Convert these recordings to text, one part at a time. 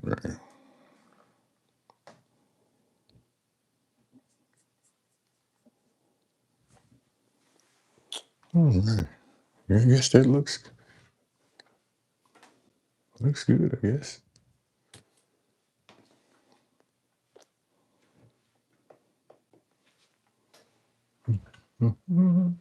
Right. All right. Yeah, I guess that looks good, I guess. Mhm.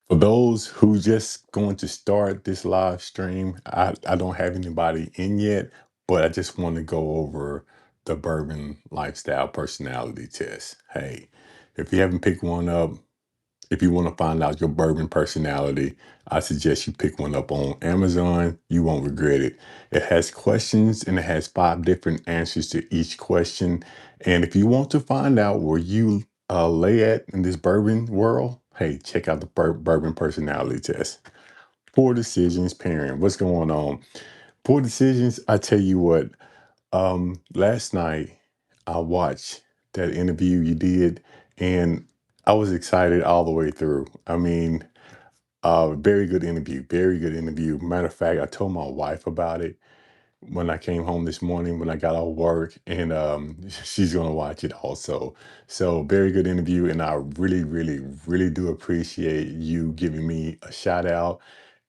For those who just going to start this live stream, I don't have anybody in yet, but I just want to go over the Bourbon Lifestyle Personality Test. Hey, if you haven't picked one up, if you want to find out your bourbon personality, I suggest you pick one up on Amazon. You won't regret it. It has questions and it has 5 different answers to each question. And if you want to find out where you lay at in this bourbon world, hey, check out the bourbon personality test. Poor decisions, pairing. What's going on? Poor decisions. I tell you what. Last night I watched that interview you did, and I was excited all the way through. I mean, very good interview, very good interview. Matter of fact, I told my wife about it when I came home this morning when I got off work, and she's gonna watch it also. So very good interview, and I really, really, really do appreciate you giving me a shout out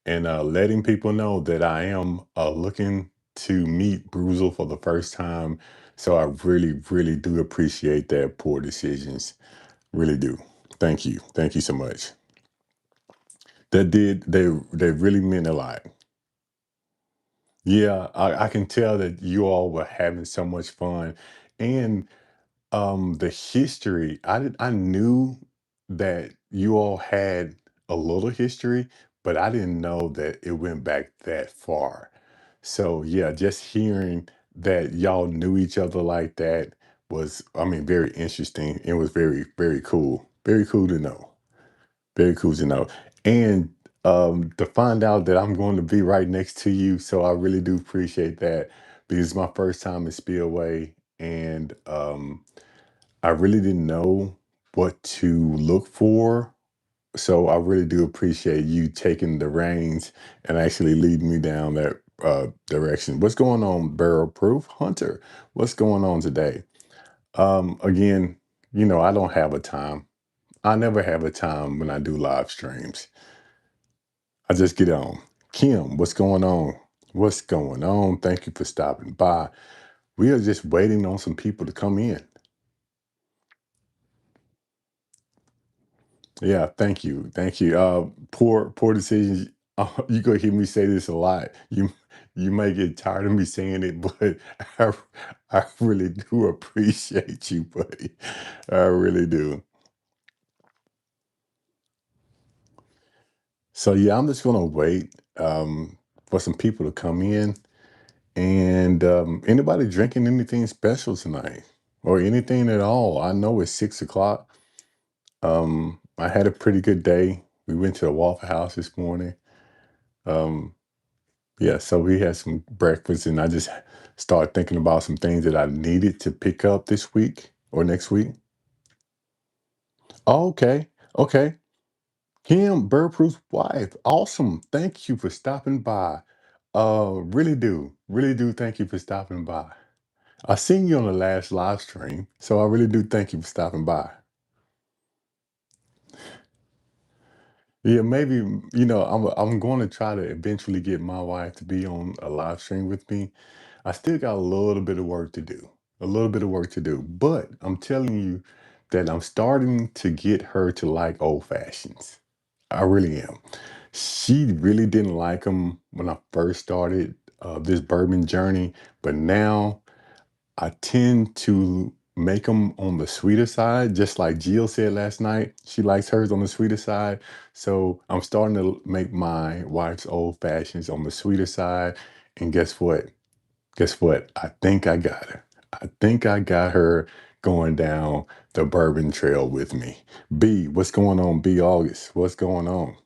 and letting people know that I am looking to meet Bruzel for the first time. So I really, really do appreciate that. Poor decisions, really do. Thank you so much. They really meant a lot. Yeah, I can tell that you all were having so much fun, and the history, I knew that you all had a little history, but I didn't know that it went back that far. So yeah, just hearing that y'all knew each other like that was, I mean, very interesting. It was very, very cool. Very cool to know. Very cool to know. And to find out that I'm going to be right next to you. So I really do appreciate that because it's my first time in Spillway. And I really didn't know what to look for. So I really do appreciate you taking the reins and actually leading me down that direction. What's going on, Barrel Proof Hunter? What's going on today? Again, I don't have a time. I never have a time when I do live streams. I just get on. Kim, what's going on? What's going on? Thank you for stopping by. We are just waiting on some people to come in. Yeah, thank you. Thank you. Poor decisions. You gonna hear me say this a lot. You may get tired of me saying it, but I, I really do appreciate you, buddy. I really do. So yeah, I'm just gonna wait for some people to come in. And anybody drinking anything special tonight or anything at all? I know it's 6 o'clock. I had a pretty good day. We went to the Waffle House this morning. Um, yeah, so we had some breakfast, and I just started thinking about some things that I needed to pick up this week or next week. Oh, okay, okay. Kim, Birdproof's wife. Awesome. Thank you for stopping by. Really do thank you for stopping by. I seen you on the last live stream, so I really do thank you for stopping by. Yeah, maybe I'm going to try to eventually get my wife to be on a live stream with me. I still got a little bit of work to do, but I'm telling you that I'm starting to get her to like old fashions. I really am. She really didn't like them when I first started this bourbon journey, but now I tend to make them on the sweeter side, just like Jill said last night. She likes hers on the sweeter side. So I'm starting to make my wife's old fashions on the sweeter side. And guess what? Guess what? I think I got her. I think I got her going down the bourbon trail with me. B, what's going on? B August, what's going on?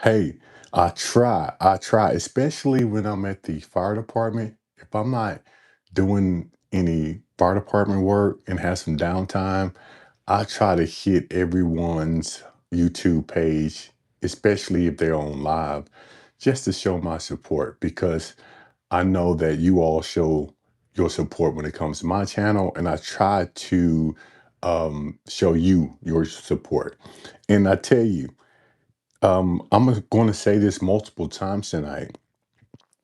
Hey, I try, especially when I'm at the fire department. If I'm not doing any fire department work and have some downtime, I try to hit everyone's YouTube page, especially if they're on live, just to show my support because I know that you all show your support when it comes to my channel, and I try to show you your support. And I tell you, I'm going to say this multiple times tonight,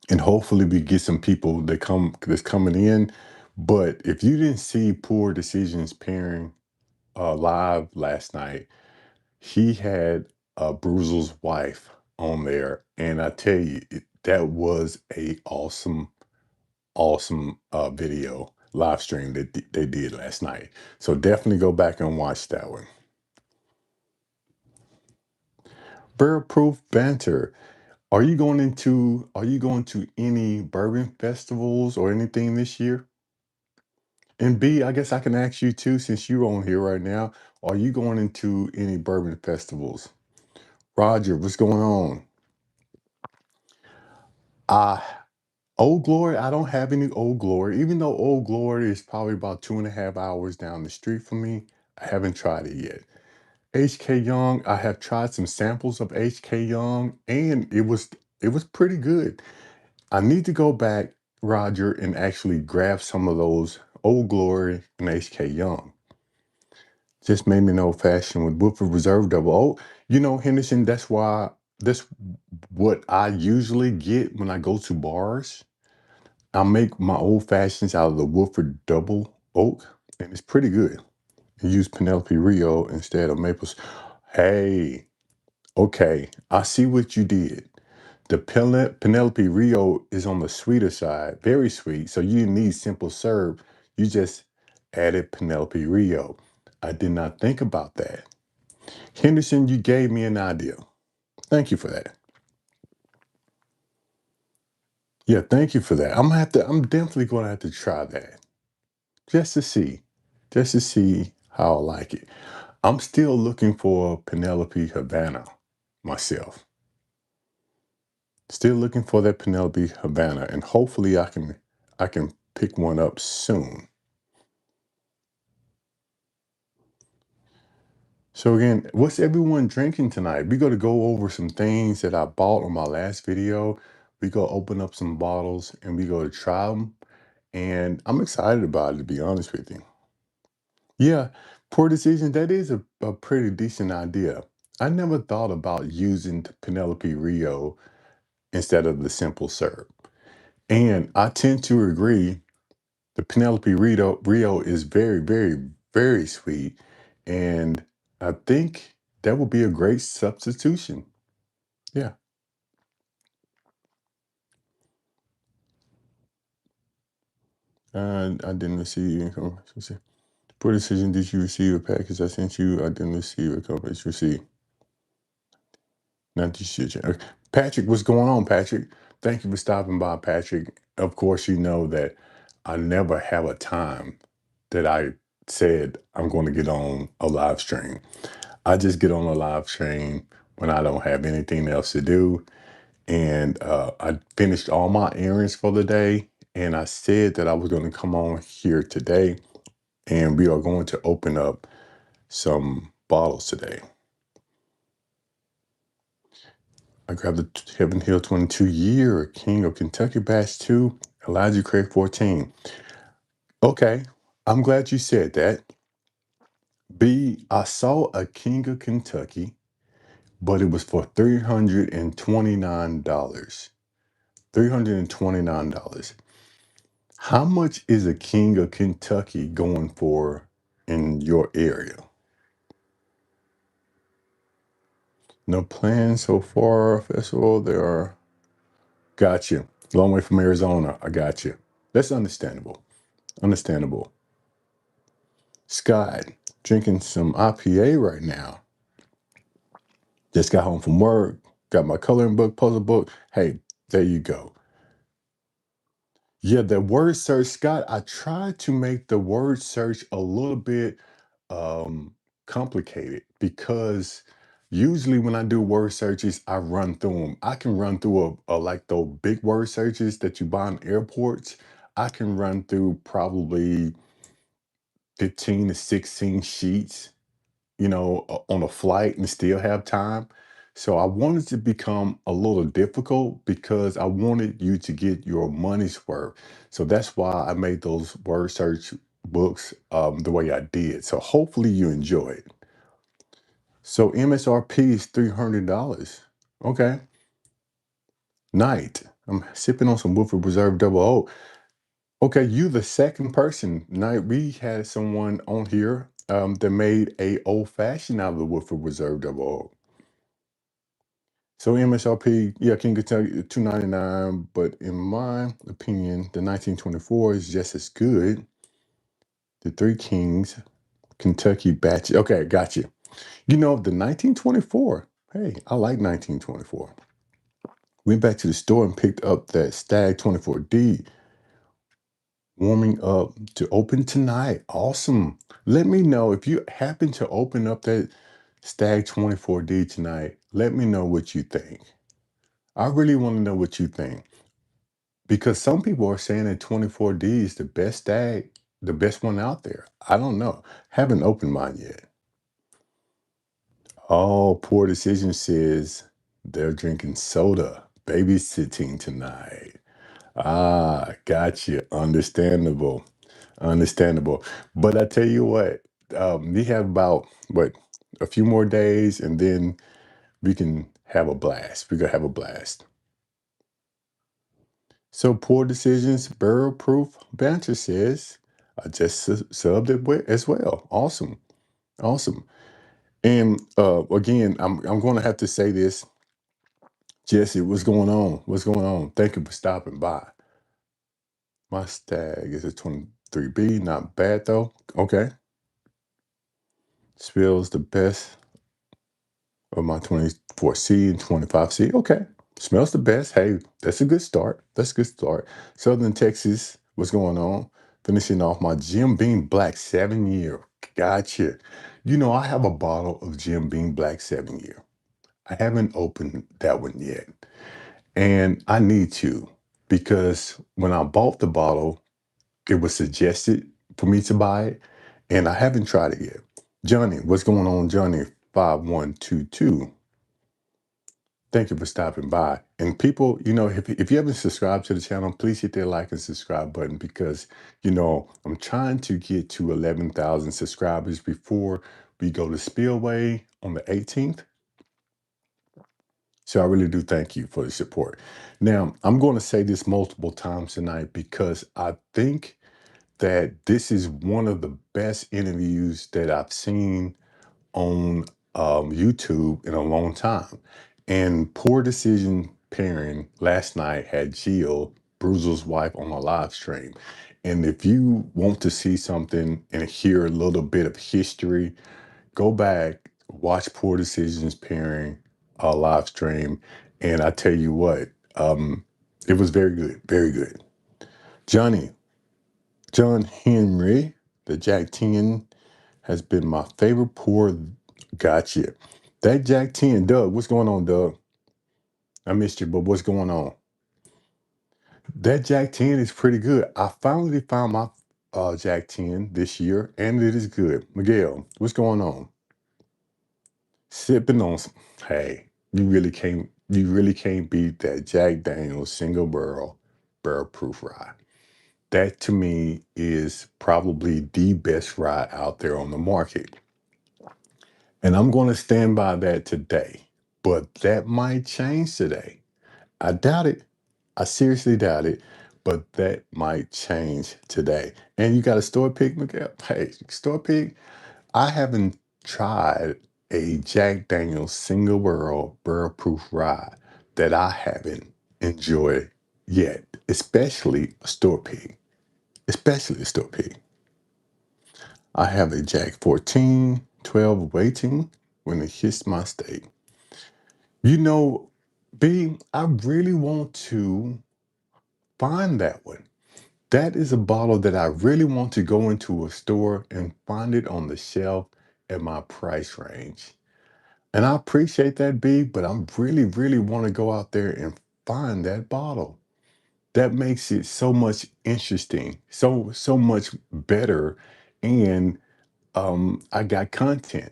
and hopefully we get some people that's coming in. But if you didn't see Poor Decisions pairing live last night, he had Bruzel's wife on there, and I tell you, that was a awesome video live stream that they did last night. So definitely go back and watch that one. Barrel Proof Banter. Are you going to any bourbon festivals or anything this year? And B, I guess I can ask you too, since you're on here right now, are you going into any bourbon festivals? Roger, what's going on? Uh Old Glory, I don't have any Old Glory, even though Old Glory is probably about 2.5 hours down the street from me. I haven't tried it yet. HK Young, I have tried some samples of HK Young, and it was pretty good. I need to go back, Roger, and actually grab some of those Old Glory and HK Young. Just made me an old fashioned with Woodford Reserve Double. Oh, Henderson, that's what I usually get when I go to bars. I make my old fashions out of the Woodford Double Oak, and it's pretty good. I use Penelope Rio instead of maples. Hey, okay, I see what you did. The Penelope Rio is on the sweeter side, very sweet. So you didn't need simple syrup. You just added Penelope Rio. I did not think about that. Henderson, you gave me an idea. Thank you for that. Yeah, thank you for that. I'm definitely gonna have to try that. Just to see. Just to see how I like it. I'm still looking for Penelope Havana myself. Still looking for that Penelope Havana, and hopefully I can pick one up soon. So again, what's everyone drinking tonight? We're gonna go over some things that I bought on my last video. We go open up some bottles and we go to try them. And I'm excited about it, to be honest with you. Yeah, poor decision. That is a pretty decent idea. I never thought about using Penelope Rio instead of the simple syrup. And I tend to agree. The Penelope Rio is very, very, very sweet. And I think that would be a great substitution. Yeah. I didn't receive income. Poor decision. Did you receive a package I sent you? I didn't receive a company's receipt. Not this shit. Okay. Patrick, what's going on, Patrick? Thank you for stopping by, Patrick. Of course, you know that I never have a time that I said I'm going to get on a live stream. I just get on a live stream when I don't have anything else to do. And I finished all my errands for the day. And I said that I was going to come on here today. And we are going to open up some bottles today. I grabbed the Heaven Hill 22 year, King of Kentucky Batch 2, Elijah Craig 14. Okay, I'm glad you said that. B, I saw a King of Kentucky, but it was for $329. $329. How much is a King of Kentucky going for in your area? No plans so far, festival. There are. Got you. Long way from Arizona. I got you. That's understandable. Understandable. Scott, drinking some IPA right now. Just got home from work. Got my coloring book, puzzle book. Hey, there you go. Yeah, the word search, Scott, I tried to make the word search a little bit um, complicated because usually when I do word searches, I run through them. I can run through a like those big word searches that you buy in airports. I can run through probably 15 to 16 sheets, on a flight and still have time. So I wanted to become a little difficult because I wanted you to get your money's worth. So that's why I made those word search books the way I did. So hopefully you enjoy it. So MSRP is $300. Okay. Night. I'm sipping on some Woodford Reserve Double O. Okay, you the second person. Now we had someone on here that made a old fashioned out of the Woodford Reserve Double O. So MSRP, yeah, King Kentucky 299, but in my opinion, the 1924 is just as good. The Three Kings Kentucky batch. Okay, got you. The 1924. Hey, I like 1924. Went back to the store and picked up that Stag 24D. Warming up to open tonight. Awesome. Let me know if you happen to open up that Stag 24D tonight. Let me know what you think. I really want to know what you think because some people are saying that 24D is the best stag, the best one out there. I don't know. Haven't opened mine yet. Oh, Poor Decision says they're drinking soda, babysitting tonight. Ah, gotcha. Understandable. Understandable. But I tell you what, we have about a few more days, and then we can have a blast. We're gonna have a blast. So Poor Decisions, Barrel Proof Banter says, I just subbed it as well. Awesome. Awesome. And again, I'm gonna have to say this. Jesse, what's going on? What's going on? Thank you for stopping by. My stag is a 23B, not bad though. Okay. Spills the best of my 24C and 25C. Okay. Smells the best. Hey, that's a good start. That's a good start. Southern Texas, what's going on? Finishing off my Jim Beam Black 7 year. Gotcha. I have a bottle of Jim Beam Black 7 year. I haven't opened that one yet. And I need to because when I bought the bottle, it was suggested for me to buy it, and I haven't tried it yet. Johnny, what's going on, Johnny? 5122. Thank you for stopping by. And people, if you haven't subscribed to the channel, please hit that like and subscribe button because, I'm trying to get to 11,000 subscribers before we go to Spillway on the 18th. So I really do thank you for the support. Now, I'm going to say this multiple times tonight because I think that this is one of the best interviews that I've seen on YouTube in a long time. And Poor Decision Pairing last night had Jill, Bruisel's wife, on a live stream. And if you want to see something and hear a little bit of history, go back, watch Poor Decisions Pairing live stream. And I tell you what, it was very good, very good. John Henry, the Jack 10 has been my favorite pour. Gotcha. That Jack 10, Doug, what's going on, Doug? I missed you, but what's going on? That Jack 10 is pretty good. I finally found my Jack 10 this year, and it is good. Miguel, what's going on? Sipping on some, hey, you really can't You really can't beat that Jack Daniel's single barrel proof rye. That to me is probably the best rye out there on the market. And I'm going to stand by that today. But that might change today. I doubt it. I seriously doubt it. But that might change today. And you got a store pick, Miguel? Hey, store pick. I haven't tried a Jack Daniel's single barrel proof rye that I haven't enjoyed yet, especially a store pick. Especially a store pick. I have a Jack 14, 12 waiting when it hits my state. You know, B, I really want to find that one. That is a bottle that I really want to go into a store and find it on the shelf at my price range. And I appreciate that, B, but I really want to go out there and find that bottle. That makes it so much interesting, so much better. And I got content.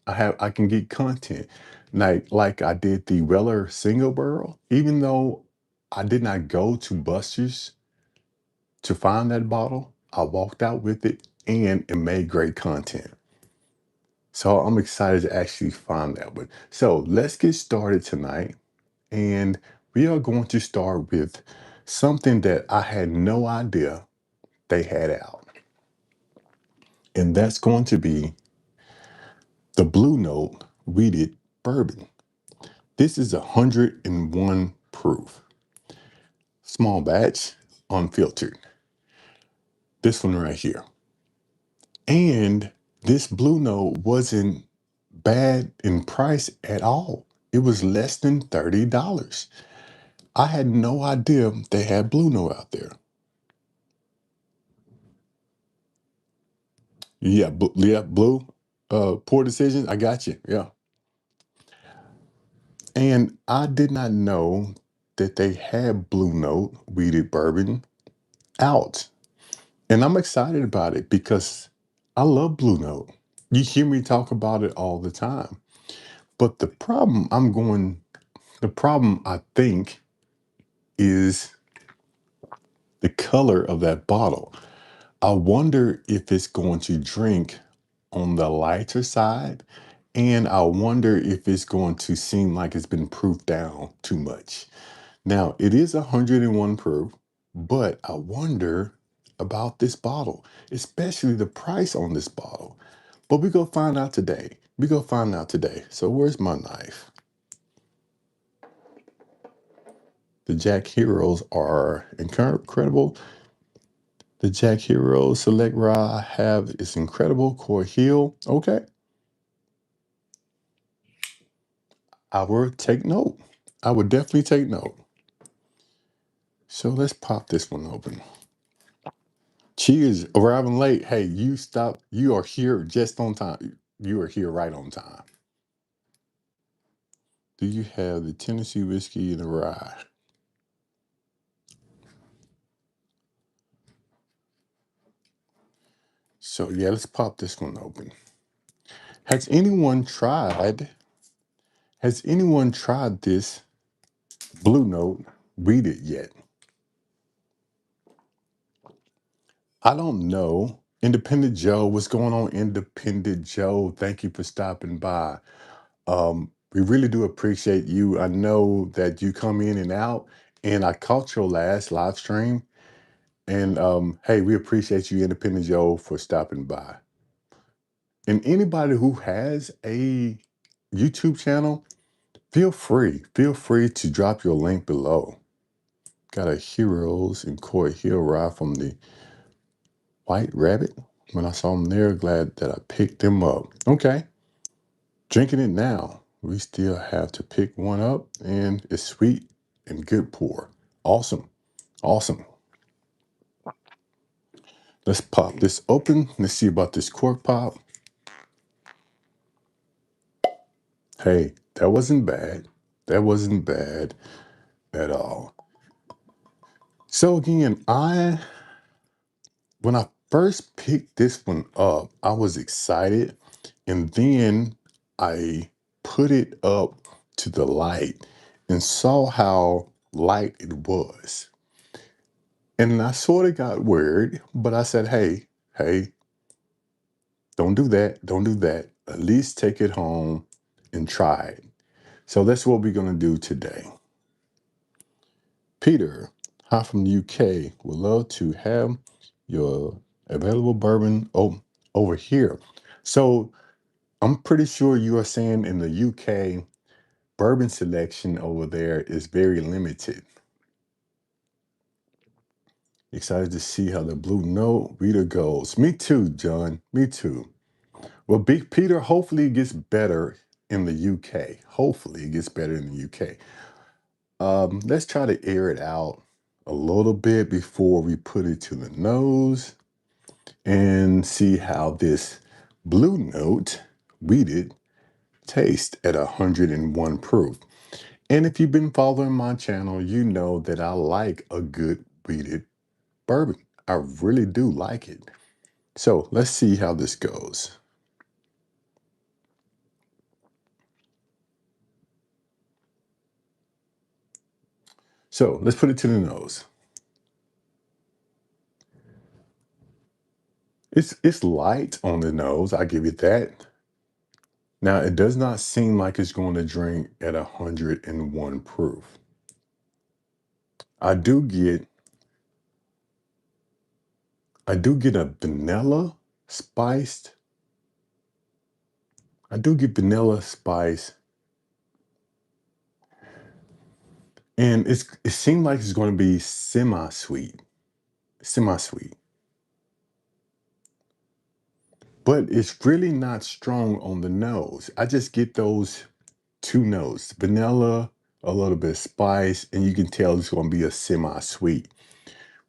I can get content. Like I did the Weller single barrel, even though I did not go to Buster's to find that bottle, I walked out with it and it made great content. So I'm excited to actually find that one. So let's get started tonight. And we are going to start with something that I had no idea they had out. And that's going to be the Blue Note Weeded Bourbon. This is 101 proof, small batch, unfiltered. This one right here. And this Blue Note wasn't bad in price at all. It was less than $30. I had no idea they had Blue Note out there. Yeah, yeah, blue. Poor decision. I got you. Yeah. And I did not know that they had Blue Note weeded bourbon out. And I'm excited about it because I love Blue Note. You hear me talk about it all the time. But the problem I think is the color of that bottle. I wonder if it's going to drink on the lighter side, and I wonder if it's going to seem like it's been proofed down too much. Now, it is 101 proof, but I wonder about this bottle, especially the price on this bottle. But we go find out today. We go find out today. So where's my knife? The Jack Heroes are incredible. The Jack Hero Select Rye I have is incredible. Core Heel. Okay. I will take note. I would definitely take note. So let's pop this one open. Cheers. Arriving late. Hey, you stop. You are here just on time. You are here right on time. Do you have the Tennessee whiskey and the rye? So yeah, let's pop this one open. Has anyone tried? Has anyone tried this Blue Note weeded yet? I don't know. Independent Joe, what's going on, Independent Joe? Thank you for stopping by. We really do appreciate you. I know that you come in and out, and I caught your last live stream. And hey, we appreciate you, Independent Joe, for stopping by. And anybody who has a YouTube channel, feel free to drop your link below. Got a Heroes and Coy Hill ride from the White Rabbit. When I saw them there, glad that I picked them up. Okay, drinking it now. We still have to pick one up, and it's sweet and good pour. Awesome, awesome. Let's pop this open. Let's see about this cork pop. Hey, that wasn't bad. That wasn't bad at all. So again, when I first picked this one up, I was excited, and then I put it up to the light, and saw how light it was. And I sort of got worried, but I said, hey, don't do that. Don't do that. At least take it home and try it. So that's what we're going to do today. Peter, hi from the UK, would love to have your available bourbon over here. So I'm pretty sure you are saying in the UK, bourbon selection over there is very limited. Excited to see how the Blue Note reader goes. Me too, John. Me too. Well, Big Peter, hopefully it gets better in the UK. Hopefully it gets better in the UK. Let's try to air it out a little bit before we put it to the nose and see how this Blue Note weeded tastes at 101 proof. And if you've been following my channel, you know that I like a good weeded bourbon. I really do like it. So let's see how this goes. So let's put it to the nose. It's light on the nose, I give it that. Now it does not seem like it's going to drink at 101 proof. I do get I do get a vanilla spiced. I do get vanilla spice, and it seemed like it's going to be semi-sweet, semi-sweet, but it's really not strong on the nose. I just get those two notes, vanilla, a little bit of spice, and you can tell it's going to be a semi-sweet.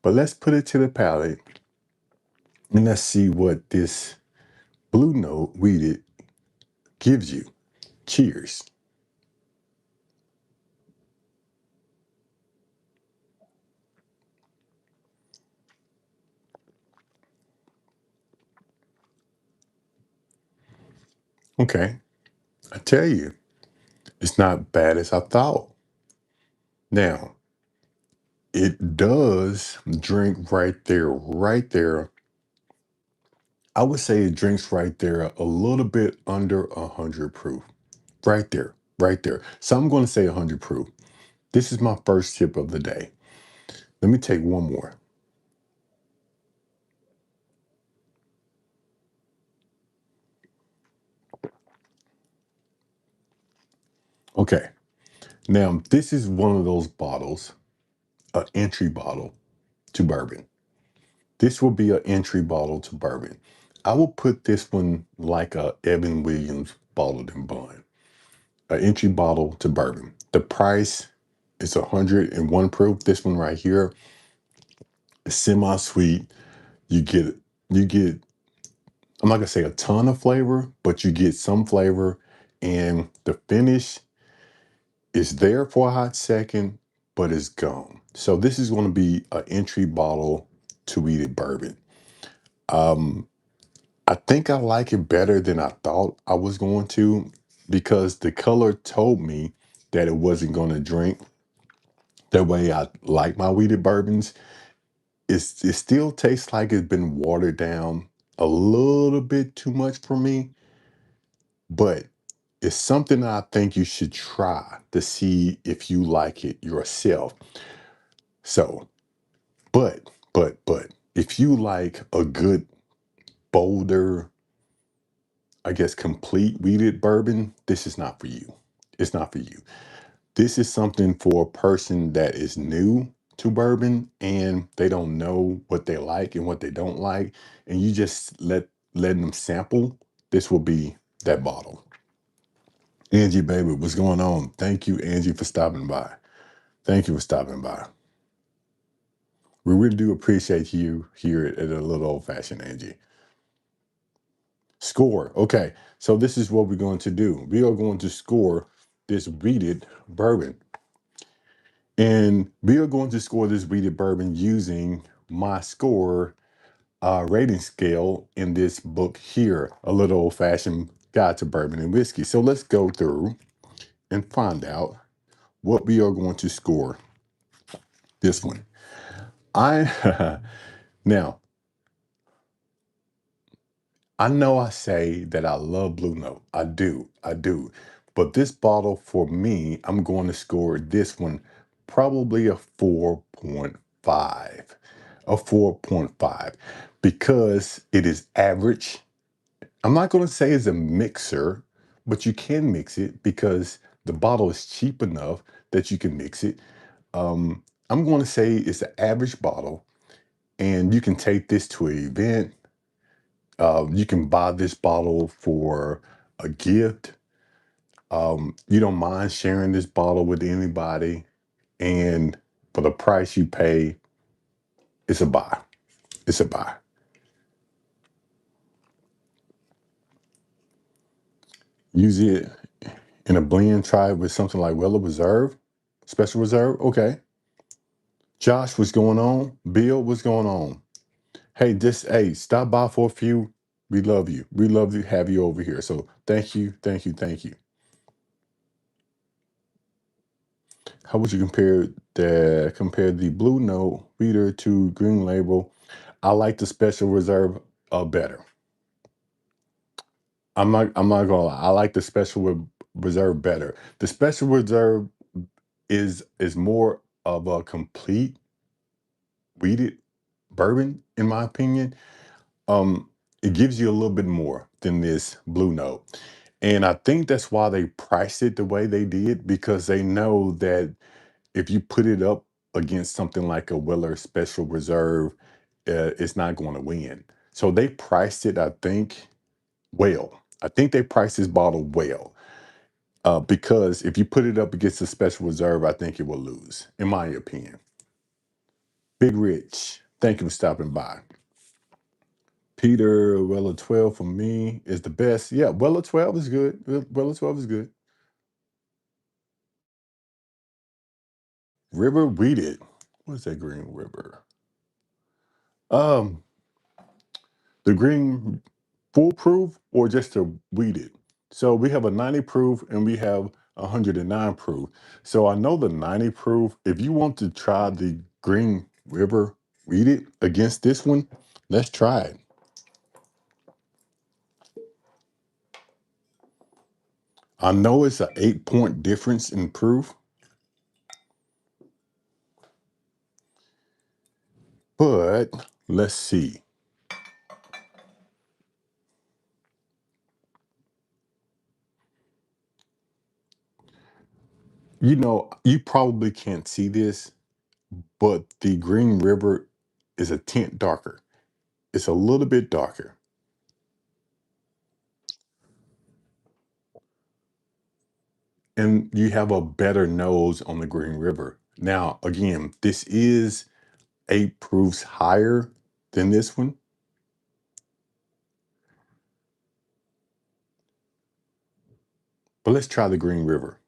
But let's put it to the palate and let's see what this Blue Note weeded gives you. Cheers. Okay, I tell you, it's not bad as I thought. Now, it does drink right there, right there. I would say it drinks right there a little bit under 100 proof. Right there, right there. So I'm going to say 100 proof. This is my first sip of the day. Let me take one more. Okay, now this is one of those bottles, an entry bottle to bourbon. This will be an entry bottle to bourbon. I will put this one like a Evan Williams bottled and bond, an entry bottle to bourbon. The price is 101 proof. This one right here is semi-sweet. You get you get I'm not gonna say a ton of flavor, but you get some flavor, and the finish is there for a hot second, but it's gone. So this is going to be an entry bottle to weeded bourbon. Um, I think I like it better than I thought I was going to because the color told me that it wasn't going to drink the way I like my weeded bourbons. It still tastes like it's been watered down a little bit too much for me, but it's something I think you should try to see if you like it yourself. So, but if you like a good, bolder, I guess, complete weeded bourbon, this is not for you. It's not for you. This is something for a person that is new to bourbon and they don't know what they like and what they don't like, and you just letting them sample. This will be that bottle. Angie, baby, what's going on? Thank you, Angie, for stopping by. Thank you for stopping by. We really do appreciate you here at a little old fashioned, Angie. Score. Okay, so this is what we're going to do. We are going to score this weeded bourbon. And we are going to score this weeded bourbon using my score rating scale in this book here, A Little Old Fashioned Guide to Bourbon and Whiskey. So let's go through and find out what we are going to score this one. I now I know I say that I love Blue Note. I do. But this bottle for me, I'm going to score this one probably a 4.5. A 4.5 because it is average. I'm not going to say it's a mixer, but you can mix it because the bottle is cheap enough that you can mix it. I'm going to say it's an average bottle, and you can take this to an event. You can buy this bottle for a gift. You don't mind sharing this bottle with anybody, and for the price you pay, it's a buy. It's a buy. Use it in a blend. Try it with something like Weller Reserve, Special Reserve. Okay. Josh, what's going on? Bill, what's going on? Hey, just hey, stop by for a few. We love you. We love to have you over here. So thank you, thank you, thank you. How would you compare the Blue Note reader to Green Label? I like the Special Reserve better. I'm not gonna lie. I like the Reserve better. The Special Reserve is more of a complete weeded bourbon, in my opinion. Um, it gives you a little bit more than this Blue Note. And I think that's why they priced it the way they did, because they know that if you put it up against something like a Weller Special Reserve, it's not going to win. So they priced it, I think, well. I think they priced this bottle well, because if you put it up against a Special Reserve, I think it will lose, in my opinion. Big Rich, thank you for stopping by. Peter, Weller 12 for me is the best. Yeah, Weller 12 is good. Weller 12 is good. River Weeded. What's that Green River? Um, the green foolproof or just a weeded. So we have a 90 proof and we have a 109 proof. So I know the 90 proof, if you want to try the Green River weeded against this one, let's try it. I know it's an 8-point difference in proof, but let's see. You probably can't see this, but the Green River is a tint darker. It's a little bit darker. And you have a better nose on the Green River. Now, again, this is 8 proofs higher than this one. But let's try the Green River.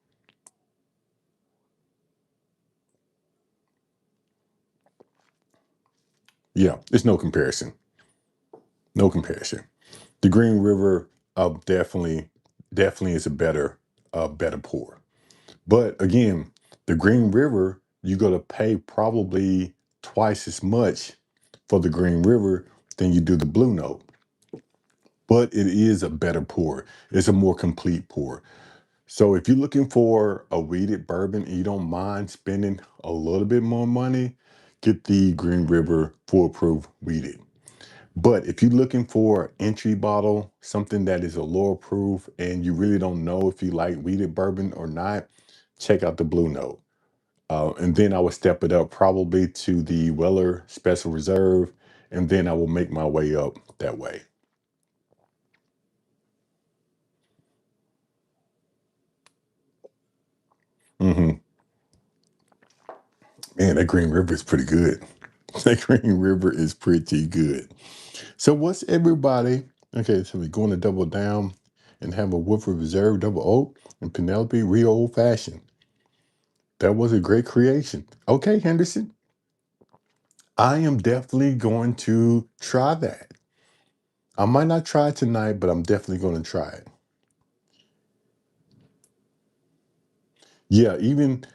Yeah, there's no comparison. No comparison. The Green River definitely is a better pour. But again, the Green River, you're gonna pay probably twice as much for the Green River than you do the Blue Note. But it is a better pour. It's a more complete pour. So if you're looking for a weeded bourbon and you don't mind spending a little bit more money, get the Green River Foolproof Weeded. But if you're looking for an entry bottle, something that is a lower proof, and you really don't know if you like weeded bourbon or not, check out the Blue Note. And then I would step it up probably to the Weller Special Reserve, and then I will make my way up that way. Hmm. Man, that Green River is pretty good. That Green River is pretty good. So what's everybody? Okay, so we're going to double down and have a Woodford Reserve Double Oak and Penelope Real Old Fashioned. That was a great creation. Okay, Henderson, I am definitely going to try that. I might not try it tonight, but I'm definitely going to try it. Yeah, even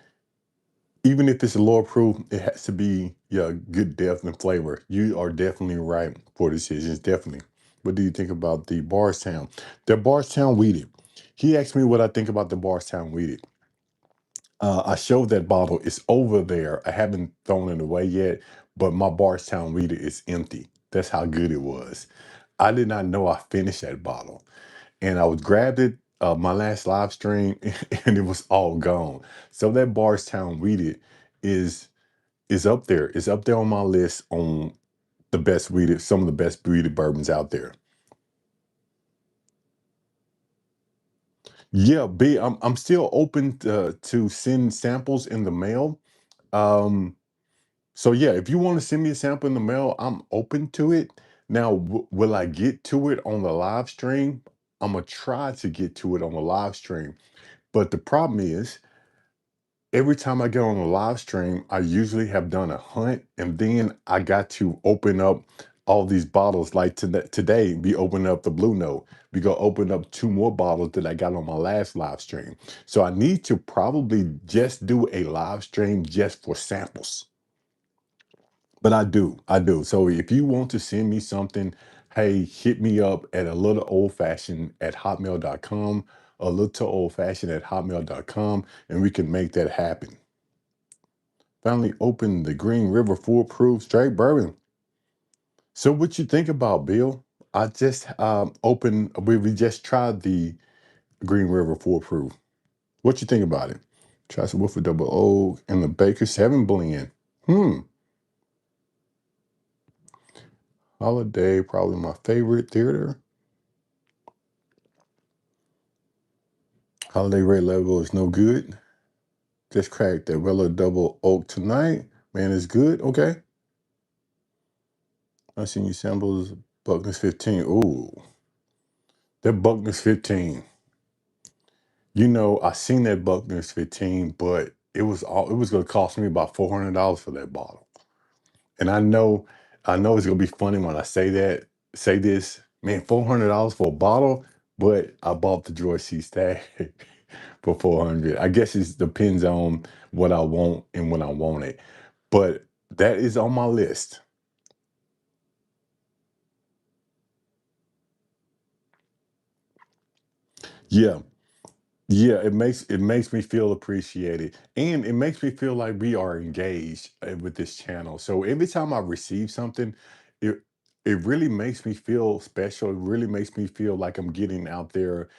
Even if it's a lower proof, it has to be, yeah, good depth and flavor. You are definitely right for decisions, definitely. What do you think about the Bardstown? The Bardstown Weeded. He asked me what I think about the Bardstown Weeded. I showed that bottle. It's over there. I haven't thrown it away yet, but my Bardstown Weeded is empty. That's how good it was. I did not know I finished that bottle, and I was grabbed it my last live stream, and it was all gone. So that Bardstown Weeded is is up there. It's up there on my list on the best weeded, some of the best weeded bourbons out there. Yeah, B, I'm still open to send samples in the mail. Um, so yeah, if you want to send me a sample in the mail, I'm open to it. Now, will I get to it on the live stream? I'm gonna try to get to it on the live stream. But the problem is, every time I get on a live stream, I usually have done a hunt, and then I got to open up all these bottles. Like today, we opened up the Blue Note. We go open up two more bottles that I got on my last live stream. So I need to probably just do a live stream just for samples. But I do. So if you want to send me something, hey, hit me up at a little old fashioned at hotmail.com, a little old fashioned at hotmail.com, and we can make that happen. Finally opened the Green River Foolproof Straight Bourbon. So what you think about, Bill? I just opened. We just tried the Green River Foolproof. What you think about it? Try some Woodford Double O and the Baker 7 blend. Hmm. Holiday, probably my favorite theater. Holiday Red Level is no good. Just cracked the Weller Double Oak tonight. Man, it's good. Okay. I seen you samples. Buckner's 15. Ooh, that Buckner's 15. I seen that Buckner's 15, but it was gonna cost me about $400 for that bottle. And I know it's gonna be funny when I say this, man, $400 for a bottle, but I bought the Joy C Stag for 400. I guess it depends on what I want and when I want it. But that is on my list. Yeah. Yeah, it makes me feel appreciated, and it makes me feel like we are engaged with this channel. So every time I receive something, it it really makes me feel special. It really makes me feel like I'm getting out there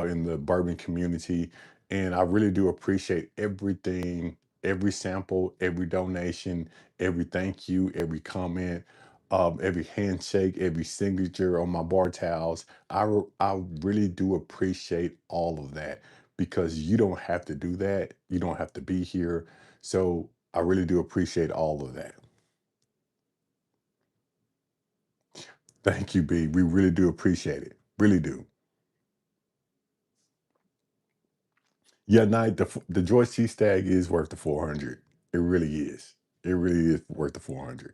in the bourbon community, and I really do appreciate everything, every sample, every donation, every thank you, every comment, every handshake, every signature on my bar towels. I really do appreciate all of that because you don't have to do that. You don't have to be here. So I really do appreciate all of that. Thank you, B. We really do appreciate it. Really do. Yeah, night the Joy C Stag is worth the 400. It really is. It really is worth the 400.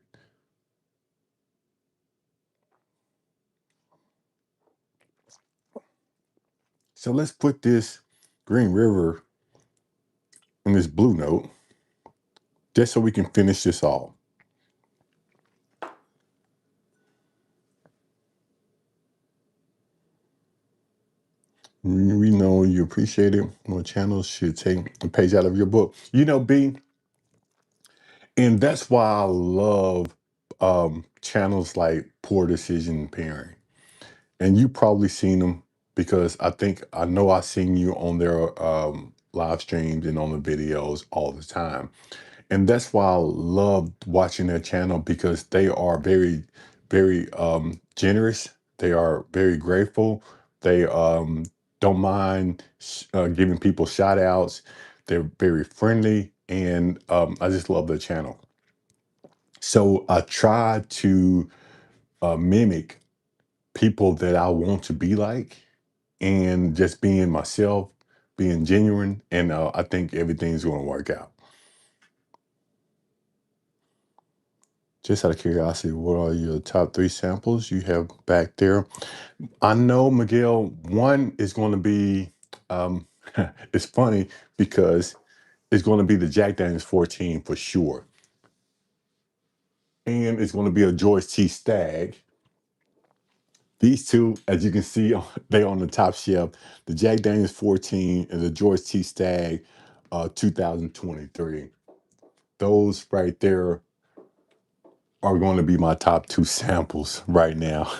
So let's put this Green River in this Blue Note just so we can finish this off. We know you appreciate it. More channels should take a page out of your book. B, and that's why I love channels like Poor Decision Pairing. And you probably seen them because I know I seen you on their live streams and on the videos all the time. And that's why I love watching their channel because they are very, very generous. They are very grateful. They don't mind giving people shout outs. They're very friendly. And I just love their channel. So I try to mimic people that I want to be like and just being myself, being genuine. And I think everything's going to work out. Just out of curiosity, what are your top three samples you have back there? I know, Miguel, one is going to be, um, it's funny because is going to be the Jack Daniels 14 for sure. And it's going to be a George T. Stagg. These two, as you can see, they on the top shelf. The Jack Daniels 14 and the George T. Stagg 2023. Those right there are going to be my top two samples right now.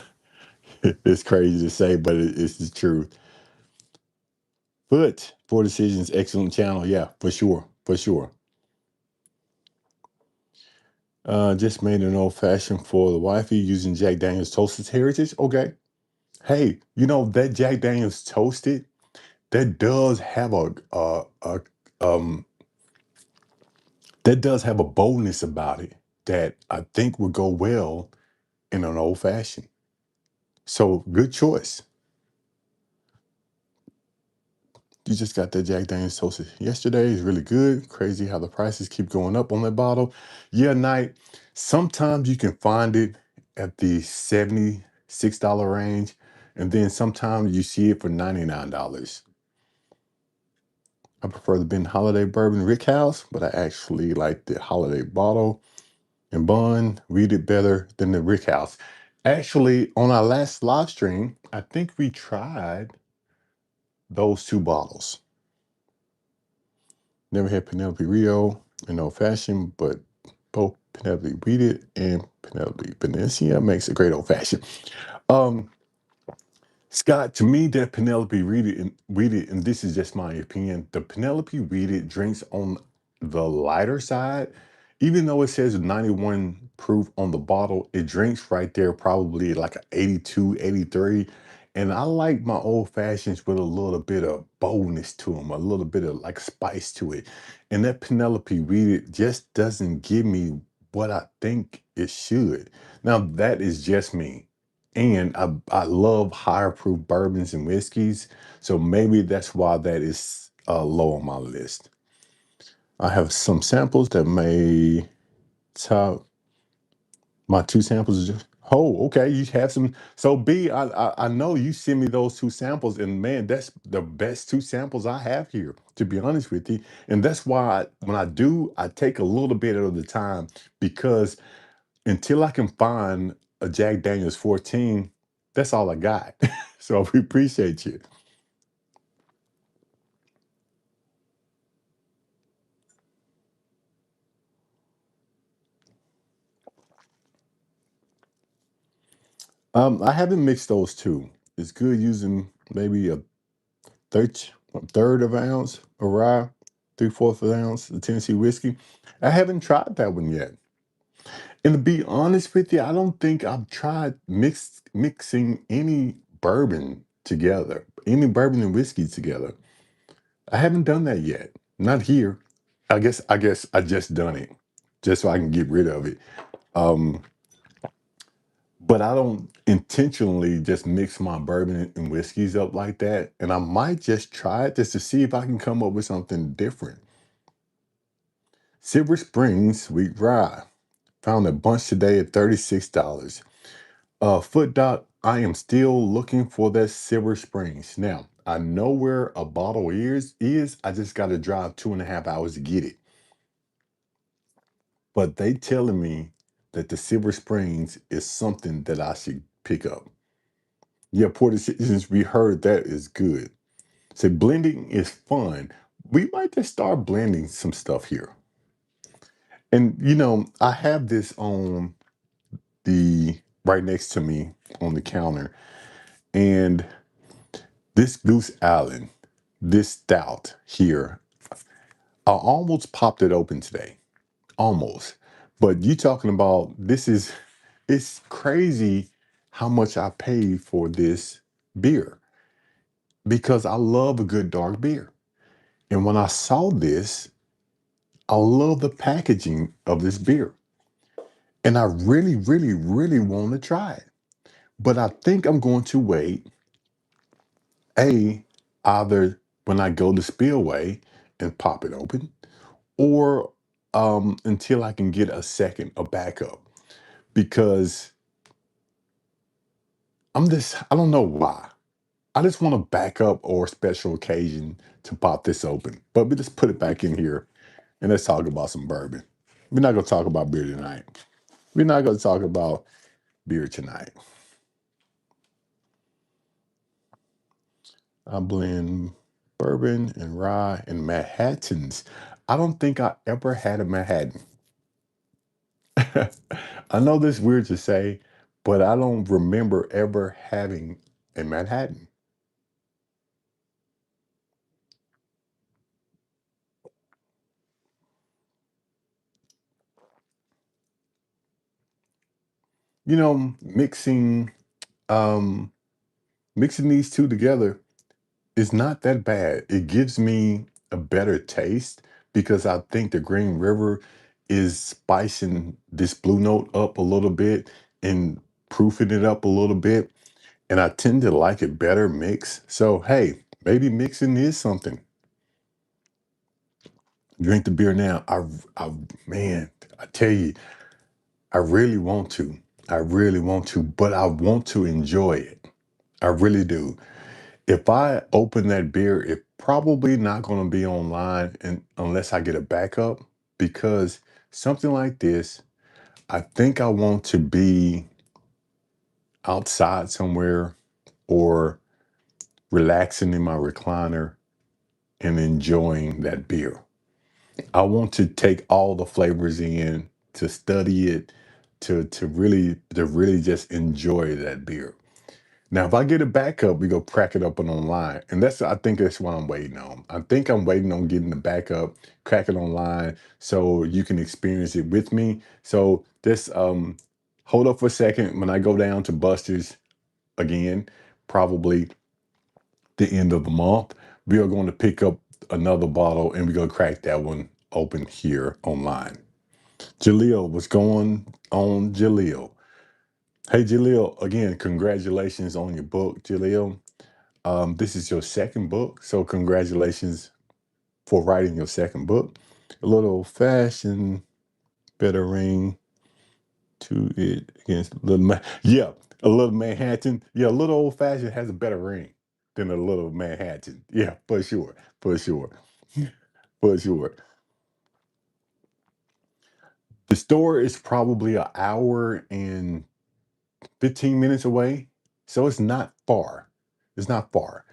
It's crazy to say, but it's the truth. But Four Decisions, excellent channel. Yeah, for sure. For sure. Just made an old fashioned for the wifey using Jack Daniels Toasted Heritage. Okay. Hey, that Jack Daniels Toasted, that does have um that does have a boldness about it that I think would go well in an old fashioned. So good choice. You just got that Jack Daniels toasted yesterday. It's really good. Crazy how the prices keep going up on that bottle. Yeah, night. Sometimes you can find it at the $76 range, and then sometimes you see it for $99. I prefer the Ben Holiday Bourbon Rick House, but I actually like the Holiday Bottle and Bun. Read it better than the Rick House. Actually, on our last live stream, I think we tried those two bottles. Never had Penelope Rio in old fashioned, but both Penelope Weeded and Penelope Venetia makes a great old fashioned. Um, Scott, to me, that Penelope Weeded, and this is just my opinion, the Penelope Weeded drinks on the lighter side. Even though it says 91 proof on the bottle, it drinks right there probably like an 82, 83. And I like my old fashions with a little bit of boldness to them, a little bit of like spice to it. And that Penelope Weeded just doesn't give me what I think it should. Now, that is just me. And I love higher proof bourbons and whiskeys. So maybe that's why that is low on my list. I have some samples that may top my two samples. Is just, oh, okay. You have some. So B, I know you send me those two samples, and man, that's the best two samples I have here, to be honest with you. And that's why when I do, I take a little bit of the time because until I can find a Jack Daniels 14, that's all I got. So we appreciate you. I haven't mixed those two. It's good using maybe a third of an ounce of rye, three-fourths of an ounce of Tennessee whiskey. I haven't tried that one yet. And to be honest with you, I don't think I've tried mixing any bourbon together, any bourbon and whiskey together. I haven't done that yet. Not here. I guess I just done it just so I can get rid of it. Um, but I don't intentionally just mix my bourbon and whiskeys up like that. And I might just try it just to see if I can come up with something different. Silver Springs Sweet Rye. Found a bunch today at $36. Foot Dot, I am still looking for that Silver Springs. Now, I know where a bottle is. I just got to drive 2.5 hours to get it. But they telling me that the Silver Springs is something that I should pick up. Yeah, Port Decisions, we heard that is good. So blending is fun. We might just start blending some stuff here. And I have this on the right next to me on the counter. And this Goose Island, this stout here, I almost popped it open today. Almost. But you talking about it's crazy how much I paid for this beer because I love a good dark beer. And when I saw this, I love the packaging of this beer. And I really, really, really want to try it. But I think I'm going to wait, A, either when I go to Spillway and pop it open, or until I can get a backup. Because I don't know why. I just want a backup or special occasion to pop this open. But we just put it back in here. and let's talk about some bourbon. We're not gonna talk about beer tonight. We're not gonna talk about beer tonight. I blend bourbon and rye and Manhattans. I don't think I ever had a Manhattan. I know this is weird to say, but I don't remember ever having a Manhattan. You know, um mixing these two together is not that bad. It gives me a better taste because I think the Green River is spicing this blue note up a little bit and proofing it up a little bit. And I tend to like it better mixed. So hey, maybe mixing is something. Drink the beer now. I man, I tell you, I really want to. I really want to, but I want to enjoy it. I really do. If I open that beer, it's probably not going to be online and unless I get a backup because something like this, I think I want to be outside somewhere or relaxing in my recliner and enjoying that beer. I want to take all the flavors in, to study it, to really just enjoy that beer. Now, if I get it back up, we go crack it up on online, and I think that's what I'm waiting on. I think I'm waiting on getting the backup, crack it online, so you can experience it with me. So just hold up for a second when I go down to Buster's again, probably the end of the month. We are going to pick up another bottle, and we're gonna crack that one open here online. Jaleel, what's going on, Jaleel? Hey, Jaleel, again, congratulations on your book, Jaleel. This is your second book, so congratulations for writing your second book. A little old fashioned, better ring to it against yeah, a little Manhattan. Yeah, a little old fashioned has a better ring than a little Manhattan. Yeah, for sure, for sure, for sure. The store is probably an hour and 15 minutes away, so it's not far. It's not far.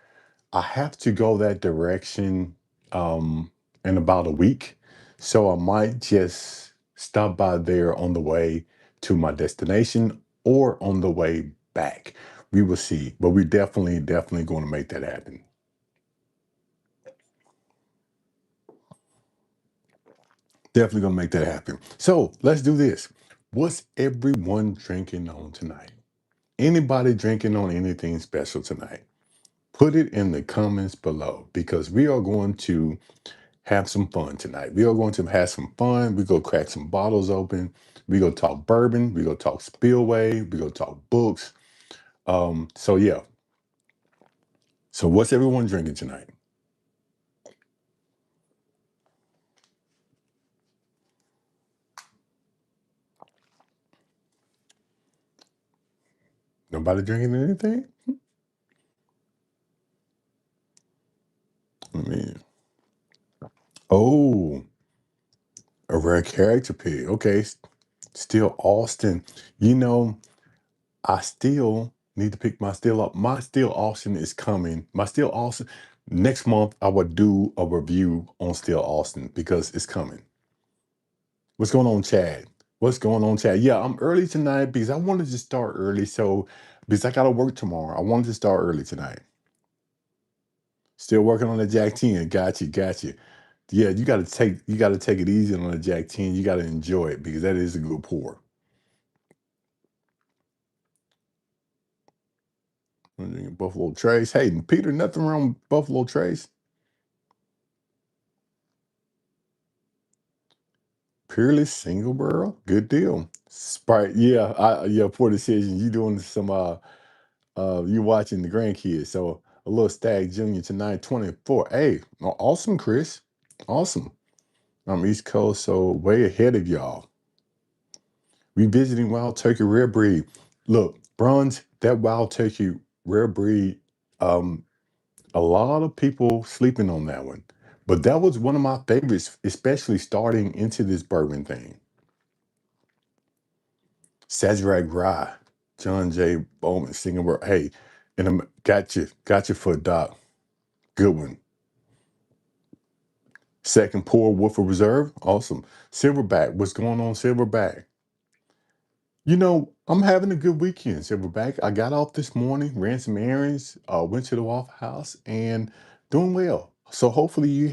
I have to go that direction in about a week. So I might just stop by there on the way to my destination or on the way back. We will see. But we definitely going to make that happen. Definitely going to make that happen. So let's do this. What's everyone drinking on tonight? Anybody drinking on anything special tonight? Put it in the comments below because we are going to have some fun tonight. We are going to have some fun. We go crack some bottles open. We go talk bourbon. We go talk spillway. We go talk books. So yeah. So what's everyone drinking tonight? Nobody drinking anything? I mean, oh, a rare character pick. Okay, still Austin. You know, I still need to pick my still up. My still Austin is coming. My still Austin next month. I will do a review on still Austin because it's coming. What's going on, Chad? What's going on, Chad? Yeah, I'm early tonight because I wanted to start early. So, because I got to work tomorrow, I wanted to start early tonight. Still working on the Jack 10. Got you, got you. Yeah, you got to take it easy on the Jack 10. You got to enjoy it because that is a good pour. Buffalo Trace. Hey, Peter, nothing wrong with Buffalo Trace. Purely single barrel. Good deal. Sprite. Yeah, yeah, poor decision. You doing some you watching the grandkids. So a little Stag Junior tonight, 24. Hey, awesome, Chris. Awesome. I'm East Coast, so way ahead of y'all. Revisiting Wild Turkey Rare Breed. Look, Bronze, that Wild Turkey Rare Breed, a lot of people sleeping on that one. But that was one of my favorites, especially starting into this bourbon thing. Sazerac Rye, John J. Bowman singing word. Hey, and I'm got you for Doc. Good one. Second pour, Woodford Reserve. Awesome. Silverback. What's going on, Silverback? I'm having a good weekend, Silverback. I got off this morning, ran some errands, went to the Waffle House, and doing well. So hopefully you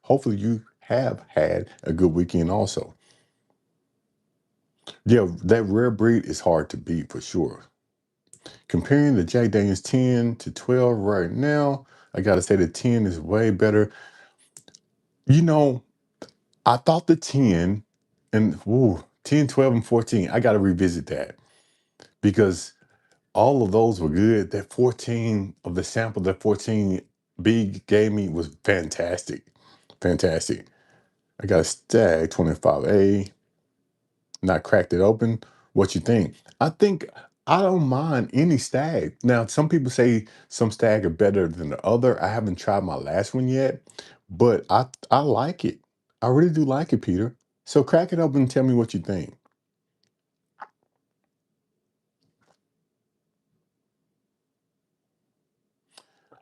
hopefully you have had a good weekend also. Yeah, that rare breed is hard to beat for sure. Comparing the Jack Daniels 10 to 12 right now, I gotta say the 10 is way better. You know, I thought the 10 and 10, 12, and 14, I gotta revisit that because all of those were good. That 14 of the sample that 14 B gave me was fantastic. Fantastic. I got a Stag 25A, not cracked it open. What you think? I don't mind any Stag. Now, some people say some Stag are better than the other. I haven't tried my last one yet, but I like it. I really do like it, Peter. So crack it open and tell me what you think.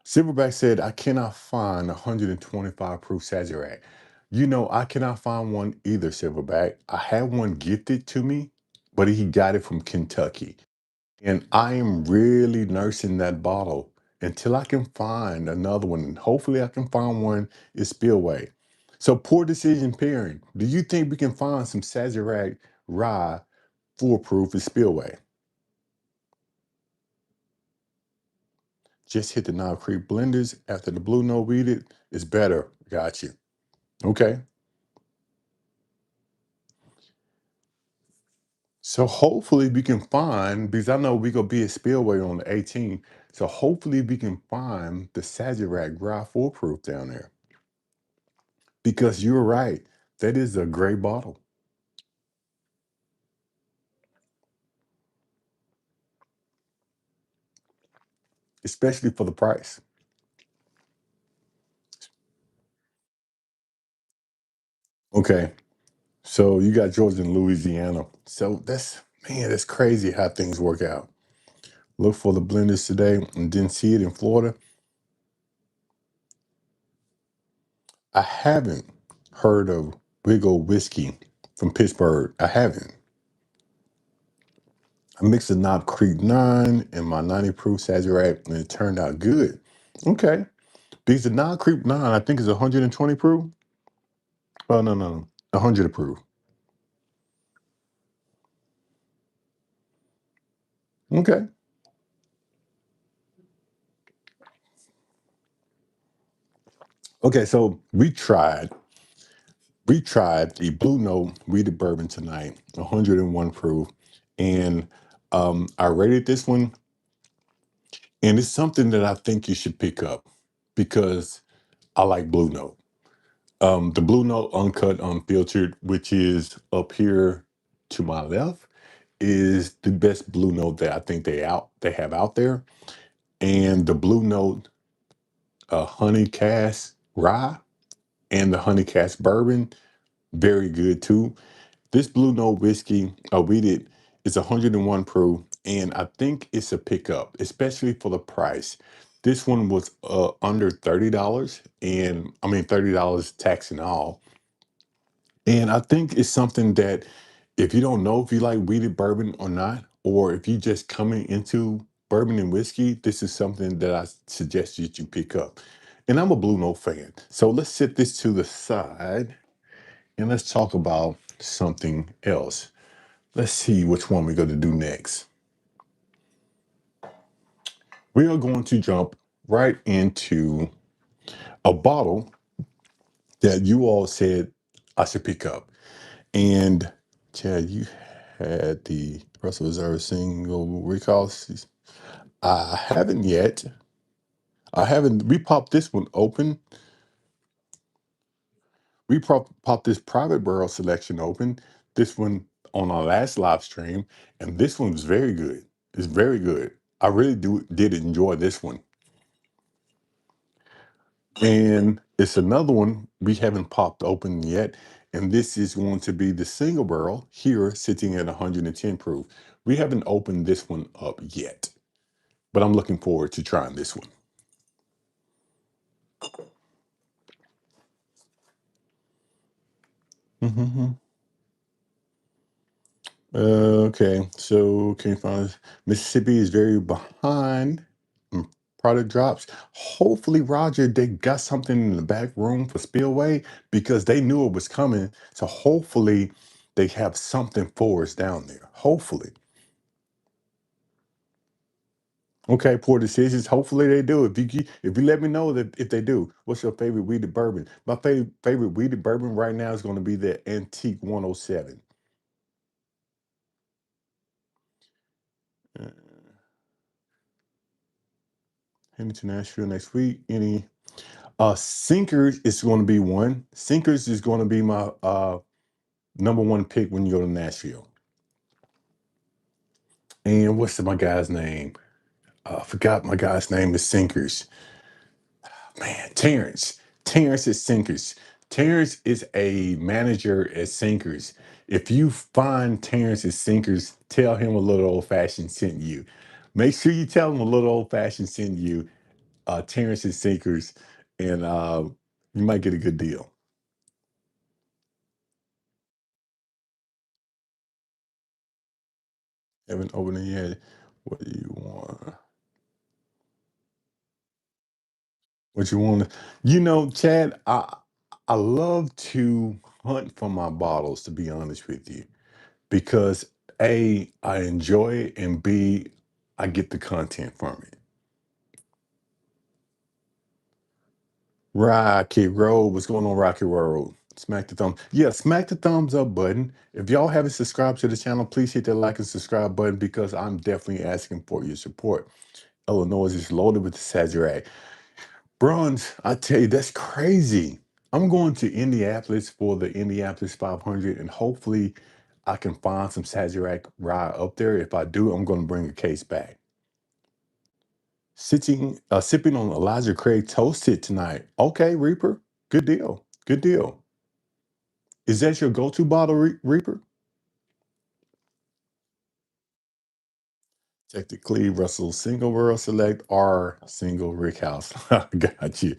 Silverback said, I cannot find 125 proof Sazerac. I cannot find one either, Silverback. I had one gifted to me, but he got it from Kentucky. And I am really nursing that bottle until I can find another one. And hopefully I can find one in Spillway. So poor decision pairing. Do you think we can find some Sazerac rye foolproof in Spillway? Just hit the Nile Creek blenders after the Blue Note weeded. It's better. Got you. Okay. So hopefully we can find, because I know we're gonna be at Spillway on the 18th. So hopefully we can find the Sazerac Rye foolproof down there. Because you're right. That is a great bottle, especially for the price. Okay. So you got Georgia and Louisiana. So that's crazy how things work out. Look for the blenders today and didn't see it in Florida. I haven't heard of Wiggle Whiskey from Pittsburgh. I haven't. I mixed the Knob Creek 9 and my 90 proof Sazerac, and it turned out good. Okay. Because the Knob Creek 9, I think, is 120 proof. Oh, no, no, no. 100 proof. Okay. Okay, so we tried the Blue Note Weeded Bourbon tonight, 101 proof. And I rated this one, and it's something that I think you should pick up because I like Blue Note. The Blue Note Uncut Unfiltered, which is up here to my left, is the best Blue Note that I think they have out there. And the Blue Note Honey Cask Rye and the Honey Cask Bourbon, very good too. This Blue Note whiskey, weeded, is 101 proof, and I think it's a pickup, especially for the price. This one was under $30, and I mean $30 tax and all. And I think it's something that if you don't know if you like weeded bourbon or not, or if you just coming into bourbon and whiskey, this is something that I suggest that you pick up. And I'm a Blue Note fan. So let's set this to the side and let's talk about something else. Let's see which one we're going to do next. We are going to jump right into a bottle that you all said I should pick up. And Chad, you had the Russell Reserve single recall. I haven't yet. I haven't. We popped this one open. We popped this private barrel selection open. This one on our last live stream, and this one was very good. It's very good. I really did enjoy this one. And It's another one we haven't popped open yet, and this is going to be the single barrel here sitting at 110 proof. We haven't opened this one up yet, but I'm looking forward to trying this one. Mhm. Okay, so can you find this? Mississippi is very behind in product drops. Hopefully, Roger, they got something in the back room for Spillway because they knew it was coming. So hopefully, they have something for us down there. Hopefully. Okay, poor decisions. Hopefully they do. If you let me know that if they do, what's your favorite weeded bourbon? My favorite weeded bourbon right now is going to be the Antique 107. Uh, Heading to Nashville next week. Any Sinkers is going to be one. Sinkers is going to be my number one pick when you go to Nashville. And what's my guy's name? I forgot my guy's name is Sinkers. Man, Terrence. Terrence is Sinkers. Terrence is a manager at Sinkers. If you find Terrence at Sinkers, tell him a little old fashioned sent you. Make sure you tell him a little old fashioned sent you. Terrence at Sinkers, and you might get a good deal. Haven't opened it yet. What do you want? What you want? Chad, I love to hunt for my bottles, to be honest with you, because A, I enjoy it, and B, I get the content from it. Rocky Road, what's going on, Rocky Road? Smack the thumb. Yeah, smack the thumbs up button. If y'all haven't subscribed to the channel, please hit that like and subscribe button because I'm definitely asking for your support. Illinois is loaded with the Sazerac. Bronze, I tell you, that's crazy. I'm going to Indianapolis for the Indianapolis 500, and hopefully I can find some Sazerac rye up there. If I do, I'm going to bring a case back. Sipping on Elijah Craig Toasted tonight. Okay, Reaper. Good deal. Good deal. Is that your go-to bottle, Reaper? Technically, Russell Single World Select or Single Rick House. Got you.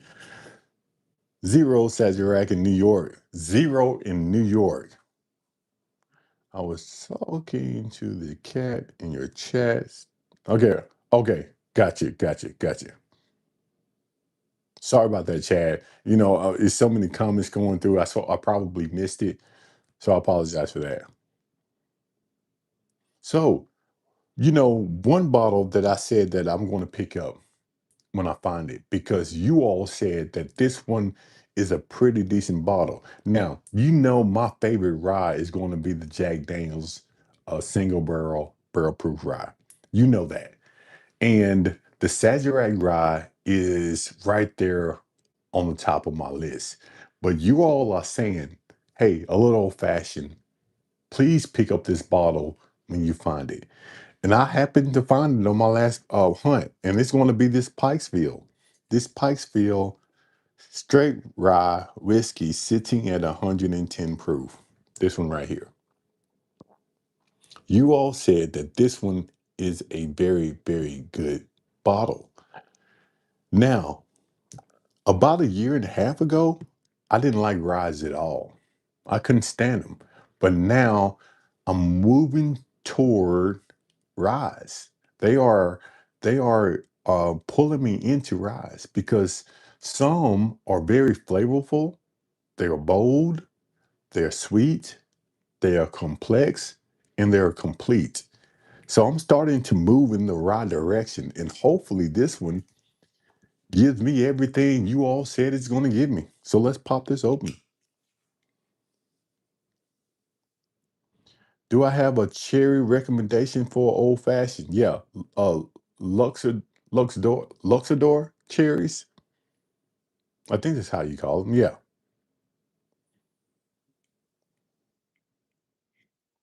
Zero Sazerac in New York. Zero in New York. I was talking to the cat in your chats. Okay, okay, gotcha. Sorry about that, Chad. It's so many comments going through. I probably missed it, so I apologize for that. So, one bottle that I said that I'm going to pick up when I find it because you all said that this one is a pretty decent bottle. Now, my favorite rye is going to be the Jack Daniels single barrel proof rye. You know that. And the Sazerac rye is right there on the top of my list. But you all are saying, hey, a little old fashioned, please pick up this bottle when you find it. And I happened to find it on my last hunt, and it's going to be this Pikesville. This Pikesville straight rye whiskey sitting at 110 proof. This one right here. You all said that this one is a very, very good bottle. Now, about a year and a half ago, I didn't like ryes at all. I couldn't stand them. But now I'm moving toward rise. They are pulling me into rise because some are very flavorful, they are bold, they're sweet, they are complex, and they're complete. So I'm starting to move in the right direction, and hopefully this one gives me everything you all said it's going to give me. So let's pop this open. Do I have a cherry recommendation for old fashioned? Yeah, uh, Luxor, Luxador cherries. I think that's how you call them. Yeah,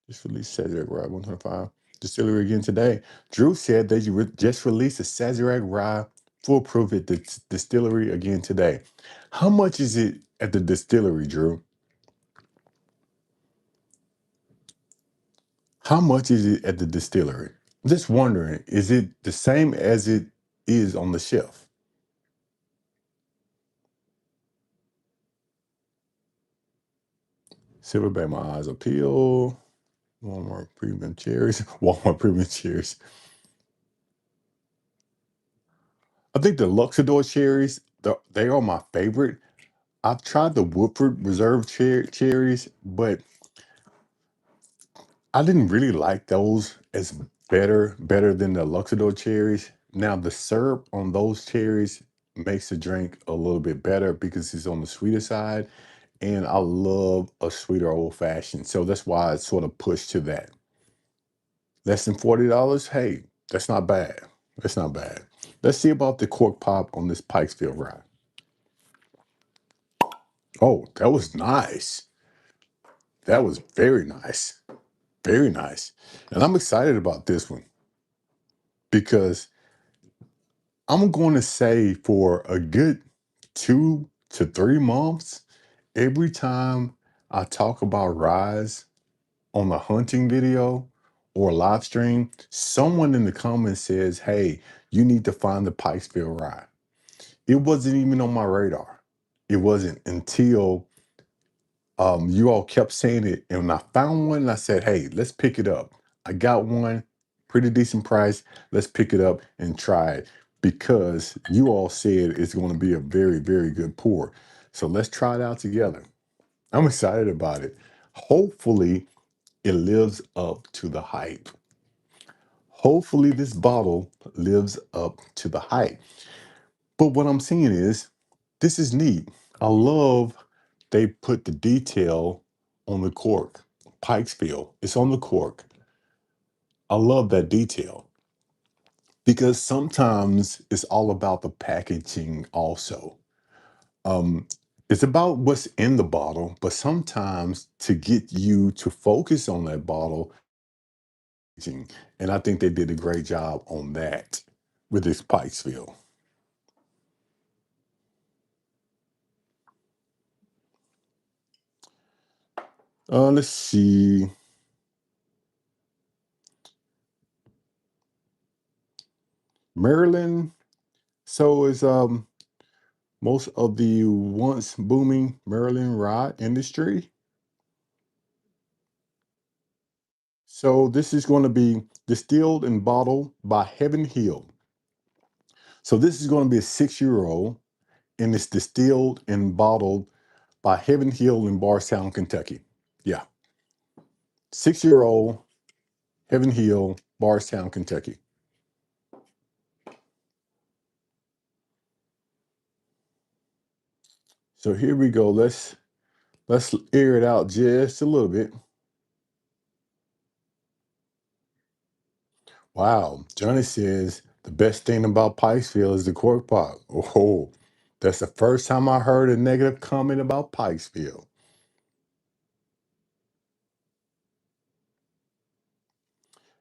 just released Sazerac Rye 125 distillery again today. Drew said they just released a Sazerac Rye full proof at the distillery again today. How much is it at the distillery, Drew? How much is it at the distillery? I'm just wondering, is it the same as it is on the shelf? Silverback, my eyes appeal. Walmart premium cherries. Walmart premium cherries. I think the Luxador cherries, they are my favorite. I've tried the Woodford Reserve cherries, but I didn't really like those as better than the Luxador cherries. Now the syrup on those cherries makes the drink a little bit better because it's on the sweeter side, and I love a sweeter old fashioned. So that's why I sort of pushed to that. Less than $40? Hey, that's not bad. That's not bad. Let's see about the cork pop on this Pikesville ride. Oh, that was nice. That was very nice. Very nice. And I'm excited about this one because I'm going to say for a good 2 to 3 months, every time I talk about Rise on a hunting video or live stream, someone in the comments says, hey, you need to find the Pikesville Rye. It wasn't even on my radar. It wasn't until you all kept saying it. And when I found one, I said, hey, let's pick it up. I got one, pretty decent price. Let's pick it up and try it because you all said it's going to be a very, very good pour. So let's try it out together. I'm excited about it. Hopefully, it lives up to the hype. Hopefully, this bottle lives up to the hype. But what I'm seeing is this is neat. I love they put the detail on the cork. Pikesville, it's on the cork. I love that detail because sometimes it's all about the packaging also. Um, it's about what's in the bottle, but sometimes to get you to focus on that bottle, and I think they did a great job on that with this Pikesville. Let's see. Maryland. So is most of the once booming Maryland rye industry. So this is going to be distilled and bottled by Heaven Hill. So this is going to be a 6-year old, and it's distilled and bottled by Heaven Hill in Bardstown, Kentucky. Yeah, 6-year old Heaven Hill, Bardstown, Kentucky. So here we go. Let's air it out just a little bit. Wow, Johnny says the best thing about Pikesville is the cork pot. Oh, that's the first time I heard a negative comment about Pikesville.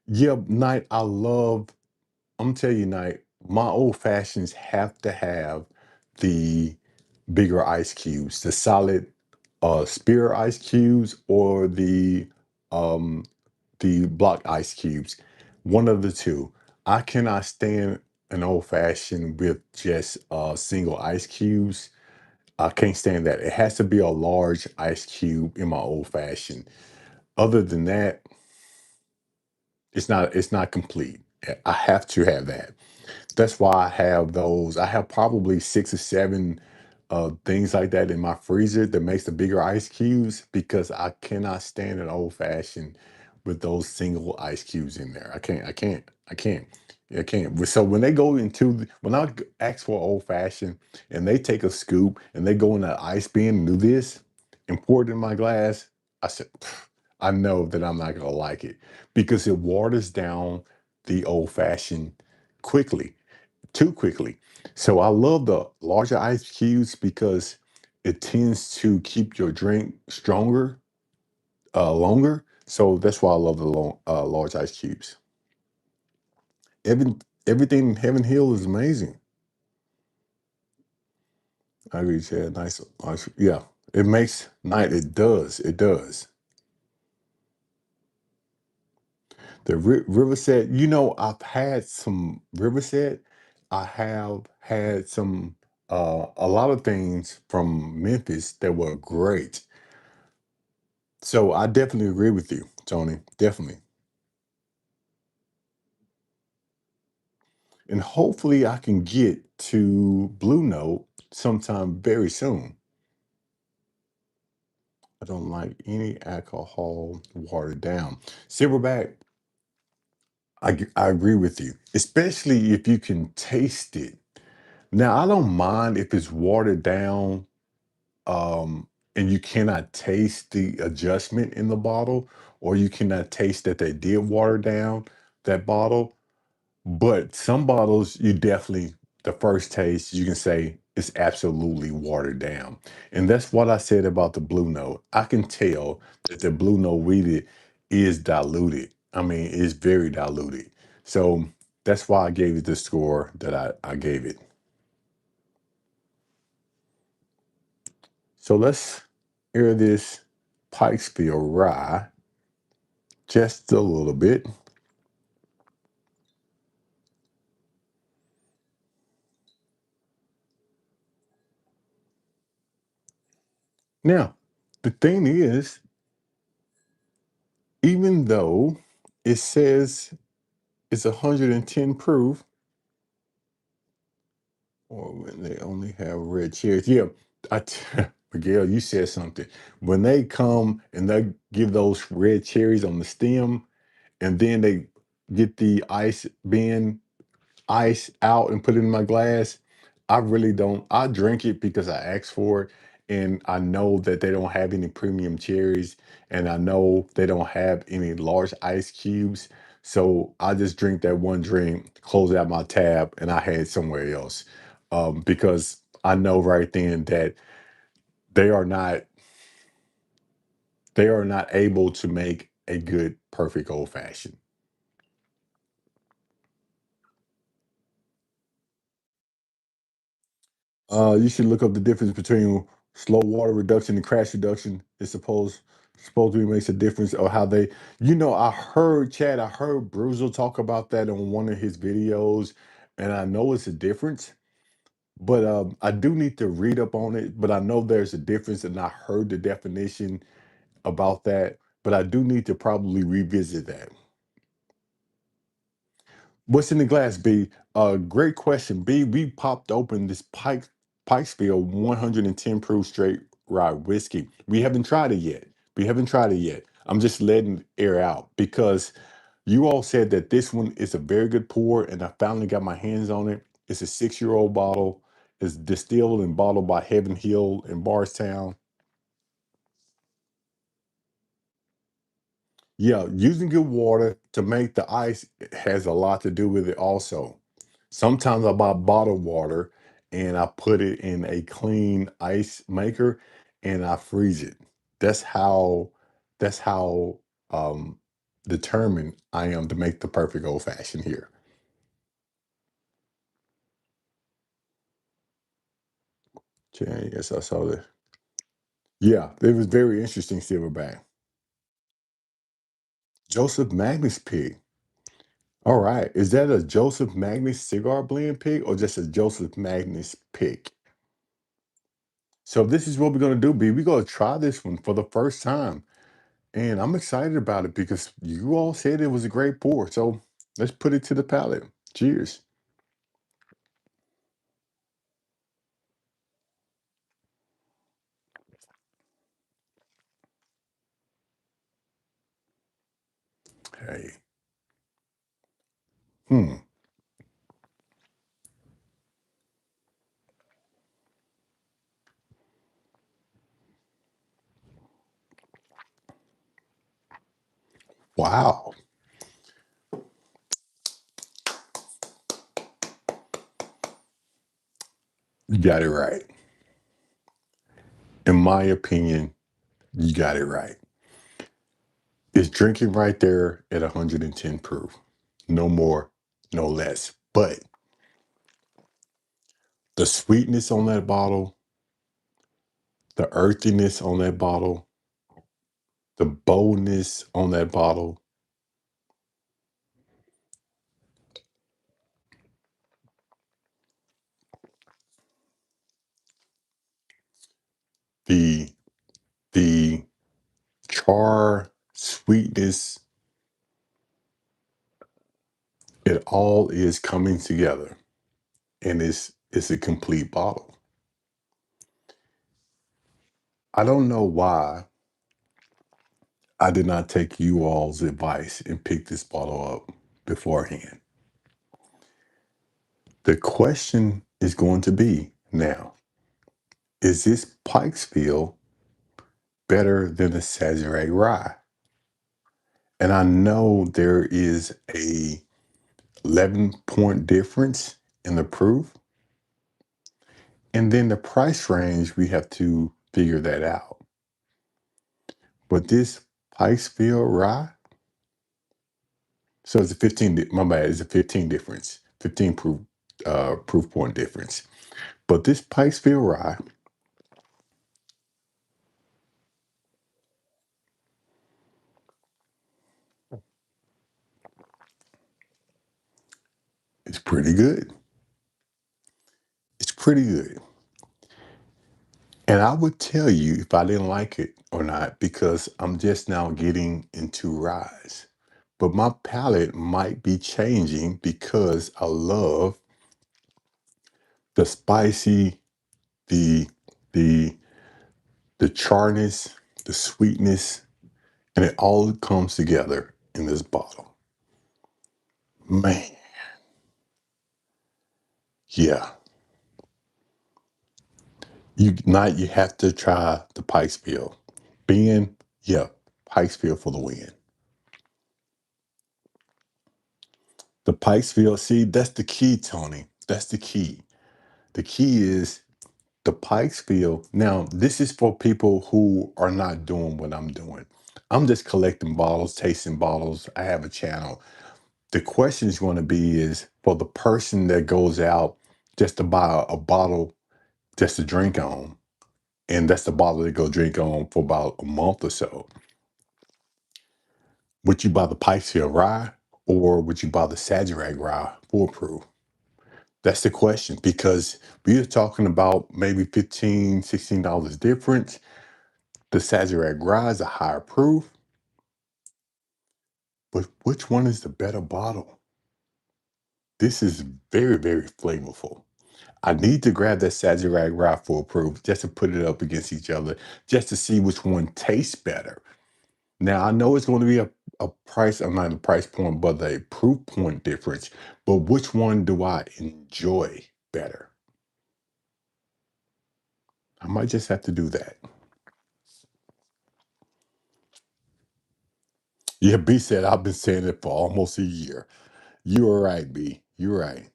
Yeah, Knight, I'm telling you, Knight, my old fashions have to have the bigger ice cubes, the solid spear ice cubes or um the block ice cubes. One of the two. I cannot stand an old fashioned with just single ice cubes. I can't stand that. It has to be a large ice cube in my old fashioned. Other than that, it's not complete. I have to have that. That's why I have those. I have probably 6 or 7 things like that in my freezer that makes the bigger ice cubes because I cannot stand an old fashioned with those single ice cubes in there. I can't. So when they go when I ask for old fashioned and they take a scoop and they go in that ice bin and do this and pour it in my glass, I said, "Pff, I know that I'm not gonna like it because it waters down the old fashioned quickly, too quickly. So I love the larger ice cubes because it tends to keep your drink stronger, longer. So that's why I love the large ice cubes. Everything in Heaven Hill is amazing. I agree, Chad. Nice. Yeah, it makes night. It does. It does. The river set. I've had some river set. I have had some a lot of things from Memphis that were great. So I definitely agree with you, Tony. Definitely. And hopefully I can get to Blue Note sometime very soon. I don't like any alcohol watered down. Silverback, I agree with you, especially if you can taste it. Now, I don't mind if it's watered down, and you cannot taste the adjustment in the bottle, or you cannot taste that they did water down that bottle. But some bottles, you definitely, the first taste, you can say it's absolutely watered down. And that's what I said about the Blue Note. I can tell that the Blue Note weeded is diluted. I mean, it's very diluted. So that's why I gave it the score that I gave it. So let's air this Pikesville rye just a little bit. Now, the thing is, even though it says it's 110 proof, or when they only have red cherries. Yeah, Miguel, you said something. When they come and they give those red cherries on the stem, and then they get the ice out and put it in my glass, I really don't. I drink it because I asked for it, and I know that they don't have any premium cherries, and I know they don't have any large ice cubes. So I just drink that one drink, close out my tab, and I head somewhere else, because I know right then that they are not they are not able to make a good perfect old fashioned. You should look up the difference between slow water reduction and crash reduction. It's supposedly makes a difference of how they. I heard Chad. I heard Bruzel talk about that on one of his videos, and I know it's a difference. But I do need to read up on it. But I know there's a difference, and I heard the definition about that. But I do need to probably revisit that. What's in the glass, B? Great question, B. We popped open this Pikesville 110 proof straight rye whiskey. We haven't tried it yet. We haven't tried it yet. I'm just letting air out because you all said that this one is a very good pour, and I finally got my hands on it. It's a 6-year-old bottle. It's distilled and bottled by Heaven Hill in Bardstown. Yeah, using good water to make the ice has a lot to do with it also. Sometimes I buy bottled water and I put it in a clean ice maker and I freeze it. That's how that's how um determined I am to make the perfect old fashioned here. Yeah, yes, I saw that. Yeah, it was very interesting silverback. Joseph Magnus pig. All right. Is that a Joseph Magnus cigar blend pick or just a Joseph Magnus pick? So this is what we're gonna do, B. We're gonna try this one for the first time. And I'm excited about it because you all said it was a great pour. So let's put it to the palate. Cheers. Hey. Hmm. Wow. You got it right. In my opinion, you got it right. It's drinking right there at 110 proof. No more, no less. But the sweetness on that bottle, the earthiness on that bottle, the boldness on that bottle, the the char sweetness, it all is coming together and it's a complete bottle. I don't know why I did not take you all's advice and pick this bottle up beforehand. The question is going to be now, is this Pikesville better than the Sazerac Rye? And I know there is a 11-point difference in the proof. And then the price range, we have to figure that out. But this Pikesville Rye, so it's a 15, my bad, it's a 15 difference, 15 proof point difference. But this Pikesville Rye is pretty good. It's pretty good. And I would tell you if I didn't like it or not, because I'm just now getting into ryes. But my palate might be changing because I love the spicy, the the the charness, the sweetness, and it all comes together in this bottle. Man, yeah. You have to try the Pikesville. Ben, yeah, Pikesville for the win. The Pikesville, see, that's the key, Tony. That's the key. The key is the Pikesville. Now, this is for people who are not doing what I'm doing. I'm just collecting bottles, tasting bottles. I have a channel. The question is going to be is for the person that goes out just to buy a bottle just to drink on, and that's the bottle they go drink on for about a month or so. Would you buy the Pikesville Rye or would you buy the Sazerac Rye full proof? That's the question because we are talking about maybe $15, $16 difference. The Sazerac Rye is a higher proof, but which one is the better bottle? This is very, very flavorful. I need to grab that Sazerac Rye full proof just to put it up against each other, just to see which one tastes better. Now I know it's going to be a price, I'm not a price point, but a proof point difference. But which one do I enjoy better? I might just have to do that. Yeah, B said I've been saying it for almost a year. You are right, B. You're right.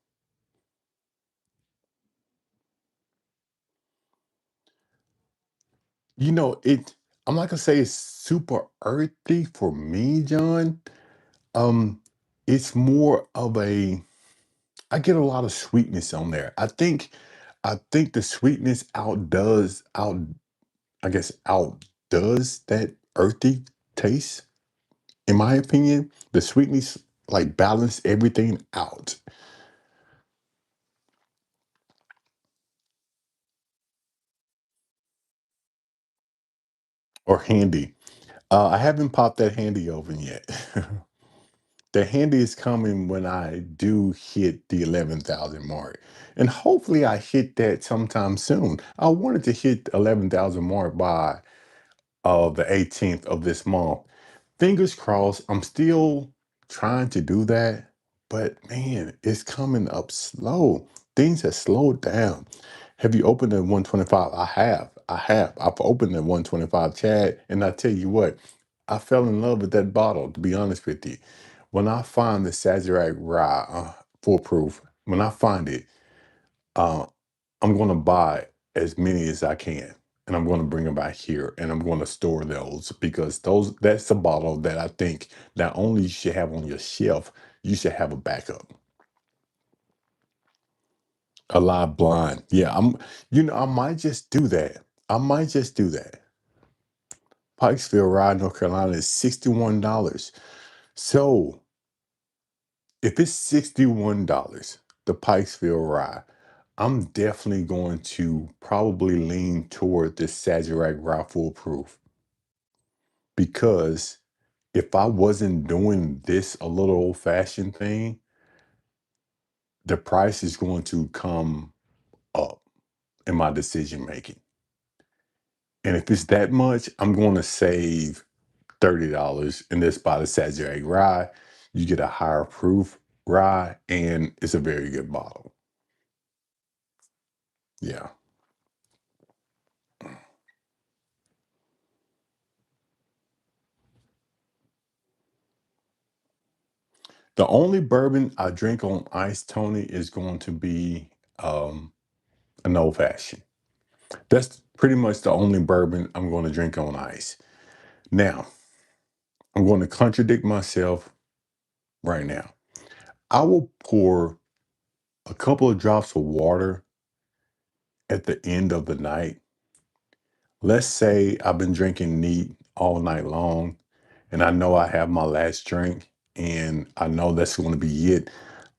You know, I'm not gonna say it's super earthy for me, John. Um, it's more of a I get a lot of sweetness on there. I think the sweetness outdoes that earthy taste. In my opinion, the sweetness like balance everything out. Or handy. I haven't popped that handy oven yet. The handy is coming when I do hit the 11,000 mark. And hopefully I hit that sometime soon. I wanted to hit the 11,000 mark by the 18th of this month. Fingers crossed. I'm still trying to do that, but man, it's coming up slow. Things have slowed down. Have you opened the 125? I have. I have. I've opened the 125 Chad, and I tell you what, I fell in love with that bottle, to be honest with you. When I find the Sazerac Rye foolproof, when I find it, uh, I'm going to buy as many as I can, and I'm going to bring them back here, and I'm going to store those because that's a bottle that I think not only you should have on your shelf, you should have a backup. A live blind, yeah. I might just do that. I might just do that. Pikesville rye, North Carolina is $61. So if it's $61, the Pikesville rye, I'm definitely going to probably lean toward this Sazerac rye foolproof because if I wasn't doing this a little old fashioned thing, the price is going to come up in my decision making. And if it's that much, I'm going to save $30 and this by the Sazerac rye. You get a higher proof rye and it's a very good bottle. Yeah. The only bourbon I drink on ice, Tony, is going to be an old fashioned. That's pretty much the only bourbon I'm going to drink on ice. Now, I'm going to contradict myself right now. I will pour a couple of drops of water at the end of the night. Let's say I've been drinking neat all night long and I know I have my last drink and I know that's going to be it.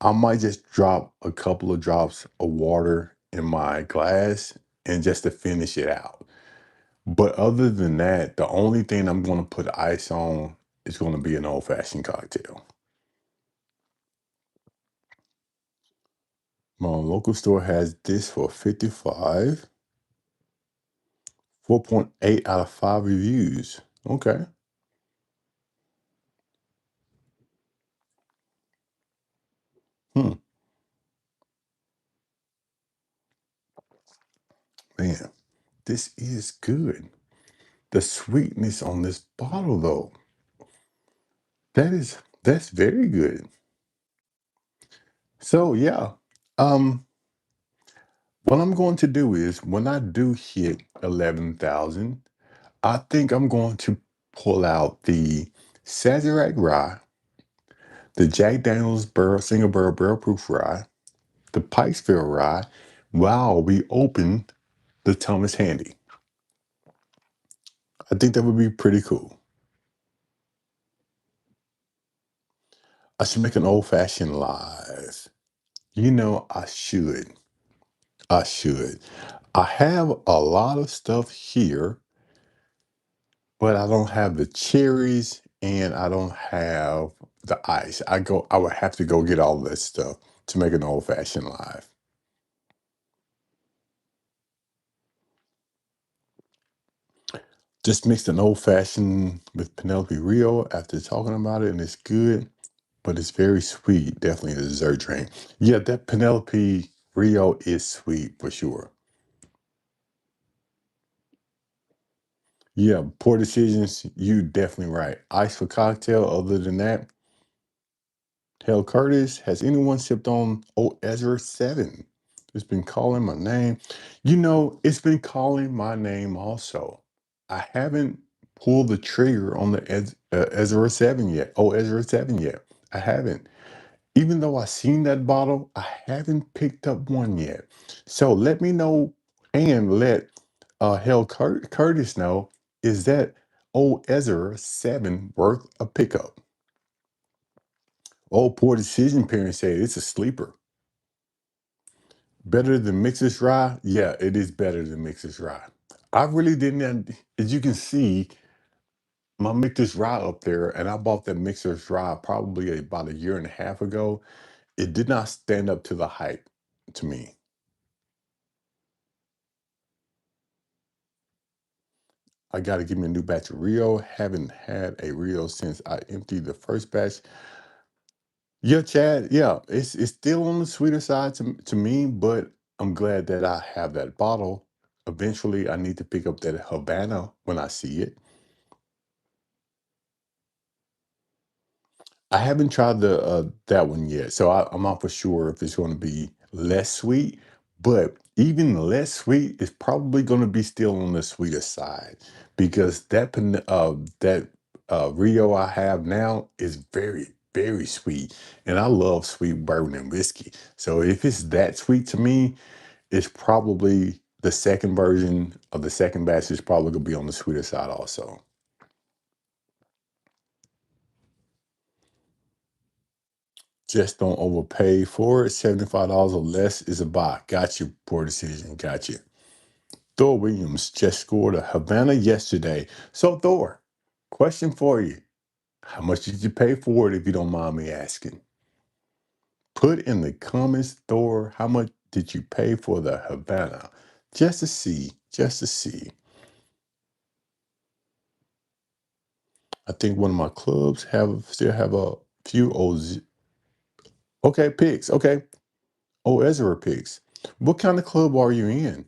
I might just drop a couple of drops of water in my glass and just to finish it out. But other than that, the only thing I'm going to put ice on is going to be an old fashioned cocktail. My local store has this for 55, 4.8 out of 5 reviews. Okay. Hmm. Man, this is good. The sweetness on this bottle, though, that's very good. So yeah, um, what I'm going to do is when I do hit 11,000, I think I'm going to pull out the Sazerac rye, the Jack Daniel's Single Barrel Proof rye, the Pikesville rye, while we open the Thomas Handy. I think that would be pretty cool. I should make an old fashioned live. You know, I should. I should. I have a lot of stuff here, but I don't have the cherries and I don't have the ice. I would have to go get all that stuff to make an old fashioned live. Just mixed an old fashioned with Penelope Rio after talking about it, and it's good, but it's very sweet. Definitely a dessert drink. Yeah, that Penelope Rio is sweet for sure. Yeah, poor decisions. You definitely right. Ice for cocktail. Other than that, Hell Curtis, has anyone sipped on Old Ezra 7? It's been calling my name. You know, it's been calling my name also. I haven't pulled the trigger on the Ezra 7 yet. Oh, Ezra 7 yet. I haven't. Even though I seen that bottle, I haven't picked up one yet. So let me know and let Curtis know, is that Old Ezra 7 worth a pickup? Oh, poor decision parents say it's a sleeper. Better than Mixer's Rye? Yeah, it is better than Mixer's Rye. I really didn't, as you can see, my Mixer's Rye up there, and I bought that Mixer's Rye probably about a year and a half ago. It did not stand up to the hype to me. I got to give me a new batch of Rio. Haven't had a Rio since I emptied the first batch. Yeah, Chad. Yeah, it's still on the sweeter side to me, but I'm glad that I have that bottle. Eventually, I need to pick up that Havana when I see it. I haven't tried the that one yet, so I'm not for sure if it's going to be less sweet. But even less sweet is probably going to be still on the sweeter side because that Rio I have now is very sweet, and I love sweet bourbon and whiskey. So if it's that sweet to me, it's probably the second version of the second batch is probably gonna be on the sweeter side also. Just don't overpay for it. $75 or less is a buy. Got you. Poor decision. Got you. Thor Williams just scored a Havana yesterday. So Thor, question for you. How much did you pay for it if you don't mind me asking? Put in the comments, Thor, how much did you pay for the Havana? Just to see, just to see. I think one of my clubs still have a few old. Okay, picks. Okay. Oh, Ezra picks. What kind of club are you in?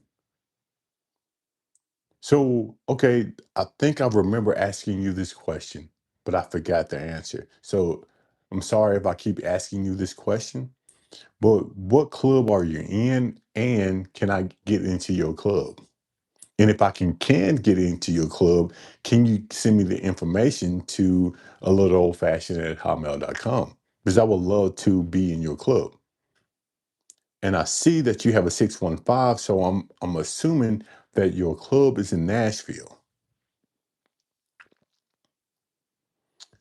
So, okay, I think I remember asking you this question, but I forgot the answer. So I'm sorry if I keep asking you this question, but what club are you in and can I get into your club? And if I can get into your club, can you send me the information to a little old fashioned at hotmail.com? Because I would love to be in your club. And I see that you have a 615, so I'm assuming that your club is in Nashville.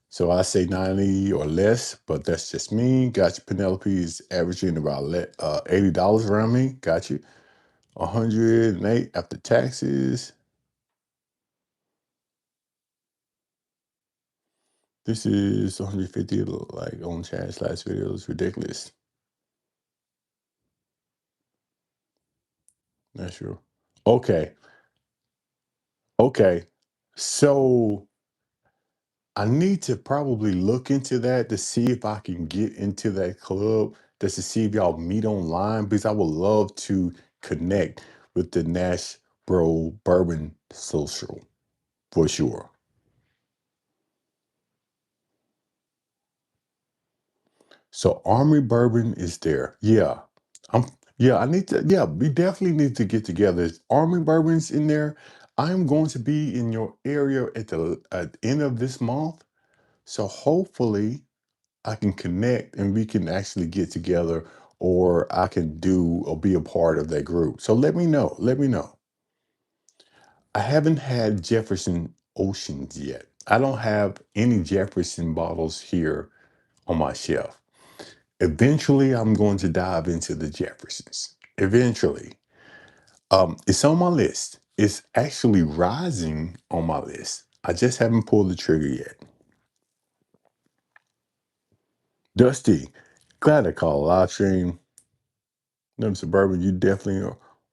So I say 90 or less, but that's just me. Got you. Penelope is averaging about $80 around me. Got you. 108 after taxes. This is 150 like on Chad's last video. It's ridiculous. Not sure. Okay. Okay. So I need to probably look into that to see if I can get into that club, just to see if y'all meet online, because I would love to connect with the Nashville Bourbon Social for sure. So Army Bourbon is there. Yeah. I'm yeah, I need to yeah, we definitely need to get together. Is Army Bourbon's in there. I'm going to be in your area at the end of this month. So hopefully I can connect and we can actually get together or I can do or be a part of that group. So let me know. Let me know. I haven't had Jefferson Oceans yet. I don't have any Jefferson bottles here on my shelf. Eventually, I'm going to dive into the Jeffersons. Eventually. It's on my list. It's actually rising on my list. I just haven't pulled the trigger yet. Dusty, glad I called live stream. Them Suburban, you definitely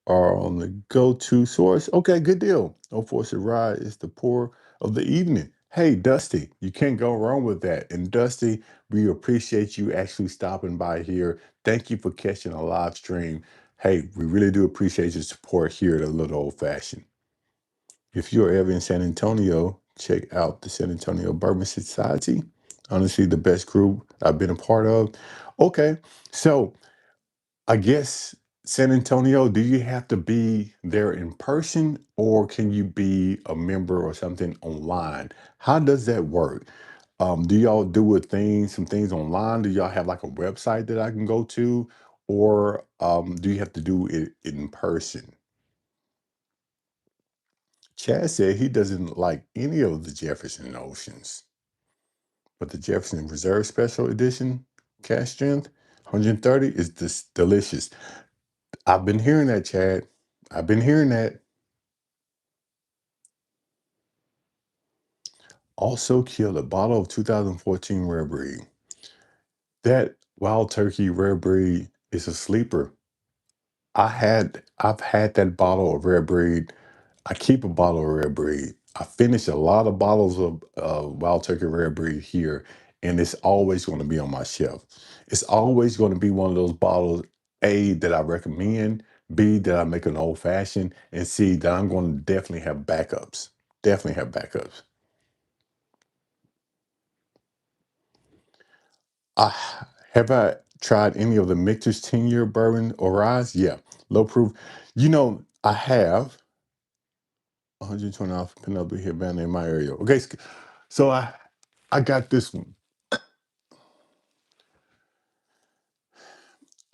are on the go-to source. Okay, good deal. No force to ride is the pour of the evening. Hey, Dusty, you can't go wrong with that. And Dusty, we appreciate you actually stopping by here. Thank you for catching a live stream. Hey, we really do appreciate your support here at a Little Old Fashioned. If you're ever in San Antonio, check out the San Antonio Bourbon Society. Honestly, the best group I've been a part of. Okay, so I guess San Antonio, do you have to be there in person or can you be a member or something online? How does that work? Do y'all do some things online? Do y'all have like a website that I can go to? Or do you have to do it in person? Chad said he doesn't like any of the Jefferson Oceans, but the Jefferson Reserve Special Edition cash strength 130 is this delicious. I've been hearing that, Chad. I've been hearing that. Also killed a bottle of 2014 rare breed. That wild turkey rare breed is a sleeper. I've had that bottle of rare breed. I keep a bottle of rare breed. I finish a lot of bottles of wild turkey rare breed here, and it's always going to be on my shelf. It's always going to be one of those bottles, A, that I recommend, B, that I make an old fashioned, and C, that I'm going to definitely have backups. Definitely have backups. Have I tried any of the Michter's 10-year bourbon or rise? Yeah, low proof. I have 120 off Penelope here band in my area. Okay, so I got this one.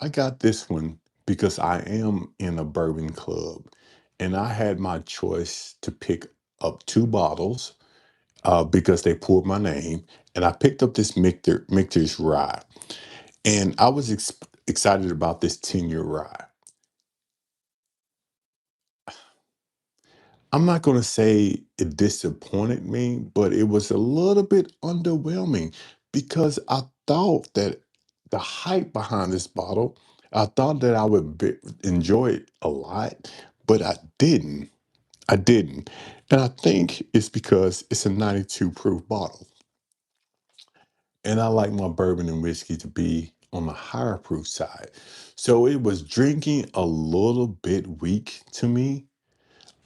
I got this one because I am in a bourbon club. and I had my choice to pick up two bottles because they poured my name, and I picked up this Michter's rye, and I was excited about this 10-year rye. I'm not going to say it disappointed me, but it was a little bit underwhelming because I thought that the hype behind this bottle, I thought that I would enjoy it a lot, but I didn't. I didn't. And I think it's because it's a 92 proof bottle. And I like my bourbon and whiskey to be on the higher proof side. So it was drinking a little bit weak to me.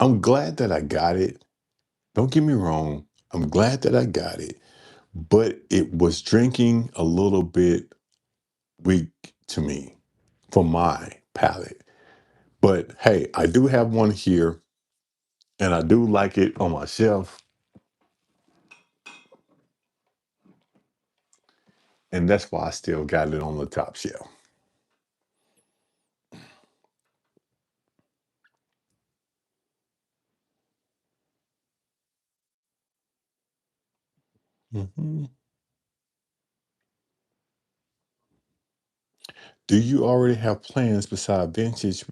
I'm glad that I got it. Don't get me wrong. I'm glad that I got it, but it was drinking a little bit weak to me for my palate. But hey, I do have one here and I do like it on my shelf. And that's why I still got it on the top shelf. Mhm. Do you already have plans beside vintage?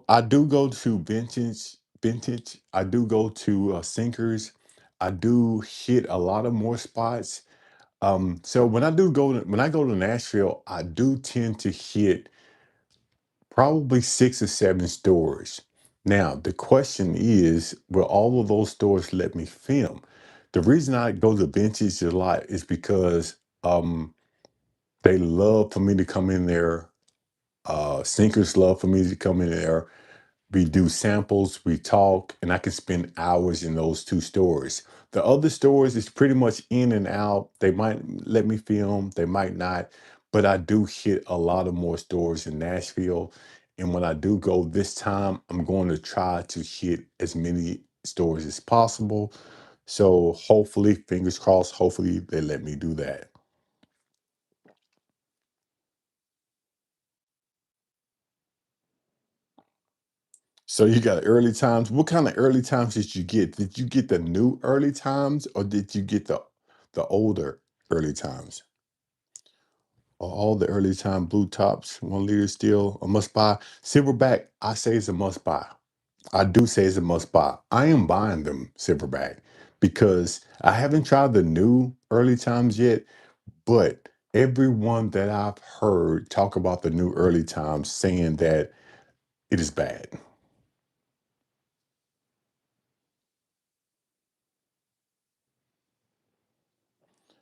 I do go to vintage. I do go to sinkers. I do hit a lot of more spots. So when I go to Nashville, I do tend to hit probably 6 or 7 stores. Now, the question is, will all of those stores let me film? The reason I go to vintage a lot is because they love for me to come in there. Sinkers love for me to come in there. We do samples, we talk, and I can spend hours in those two stores. The other stores is pretty much in and out. They might let me film, they might not, but I do hit a lot of more stores in Nashville. And when I do go this time, I'm going to try to hit as many stores as possible. So hopefully, fingers crossed, hopefully they let me do that. So you got early times. What kind of early times did you get? Did you get the new early times or did you get the older early times? All the early time blue tops, 1 liter still a must buy. Silverback, I say it's a must buy. I do say it's a must buy. I am buying them silverback because I haven't tried the new early times yet, but everyone that I've heard talk about the new early times saying that it is bad.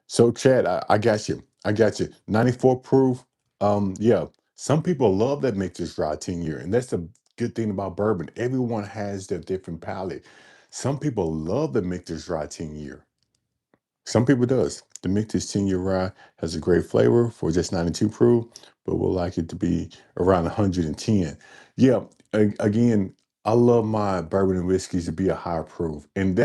So Chad, I got you. I got you. 94 proof. Yeah. Some people love that make this dry 10 year. And that's the good thing about bourbon. Everyone has their different palate. Some people love the make this dry 10 year. Some people does. The Michter's 10-year rye has a great flavor for just 92 proof, but we'll like it to be around 110. Yeah, again, I love my bourbon and whiskeys to be a higher proof. And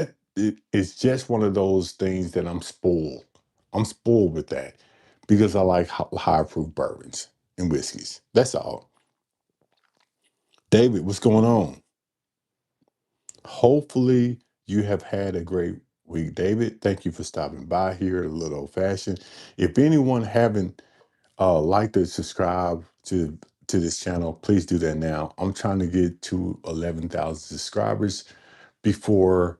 it's just one of those things that I'm spoiled. I'm spoiled with that because I like higher proof bourbons and whiskeys. That's all. David, what's going on? Hopefully, you have had a great week, David. Thank you for stopping by here at a little old fashioned. If anyone haven't liked or subscribed to this channel, please do that now. I'm trying to get to 11,000 subscribers before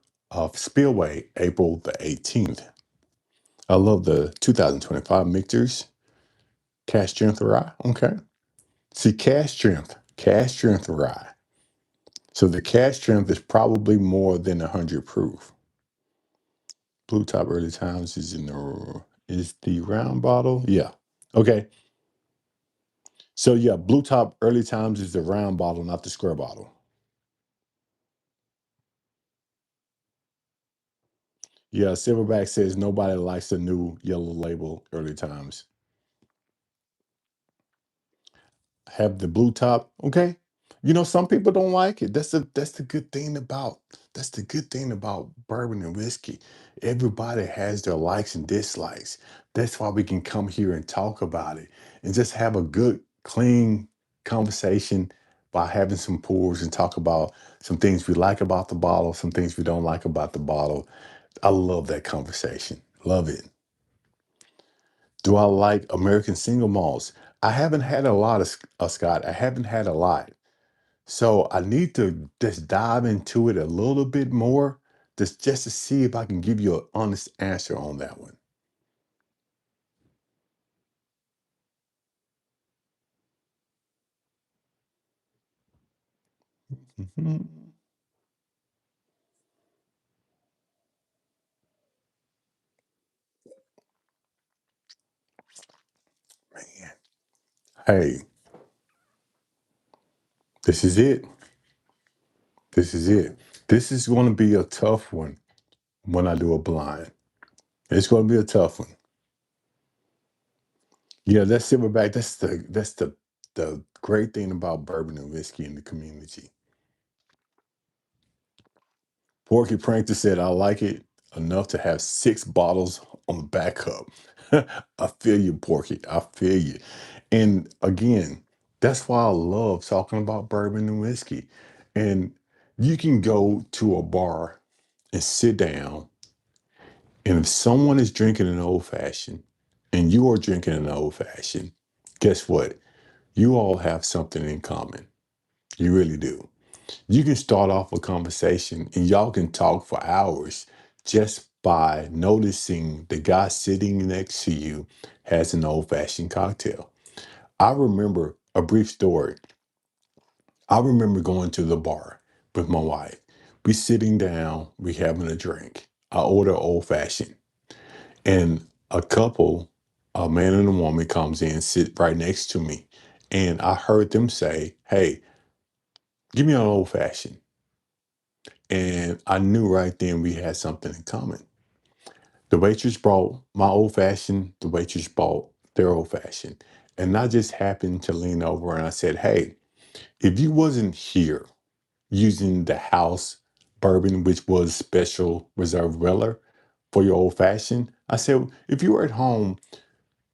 Spillway, April the 18th. I love the 2025 Mixers Cash Strength Rye. Okay. See, cash strength rye. So the cash strength is probably more than 100 proof. Blue Top Early Times is the round bottle. Yeah. Okay. So yeah, Blue Top Early Times is the round bottle, not the square bottle. Yeah, Silverback says nobody likes the new yellow label Early Times. Have the blue top. Okay. Some people don't like it. That's the good thing about bourbon and whiskey. Everybody has their likes and dislikes. That's why we can come here and talk about it and just have a good, clean conversation by having some pours and talk about some things we like about the bottle, some things we don't like about the bottle. I love that conversation. Love it. Do I like American single malts? I haven't had a lot of Scott. I haven't had a lot. So I need to just dive into it a little bit more, just to see if I can give you an honest answer on that one. Mhm. Man, hey, this is it. This is it. This is going to be a tough one when I do a blind. It's going to be a tough one. Yeah, let's silverback. That's the great thing about bourbon and whiskey in the community. Porky Prankster said, I like it enough to have 6 bottles on the backup. I feel you, Porky. I feel you. And again, that's why I love talking about bourbon and whiskey. And you can go to a bar and sit down, and if someone is drinking an old fashioned and you are drinking an old fashioned, guess what? You all have something in common. You really do. You can start off a conversation and y'all can talk for hours just by noticing the guy sitting next to you has an old fashioned cocktail. I remember a brief story. I remember going to the bar with my wife. We sitting down, we having a drink. I order old fashioned, and a couple, a man and a woman, comes in, sit right next to me, and I heard them say, "Hey, give me an old fashioned." And I knew right then we had something in common. The waitress brought my old fashioned, the waitress brought their old fashioned. And I just happened to lean over and I said, "Hey, if you wasn't here using the house bourbon, which was special reserve weller for your old fashioned," I said, "if you were at home,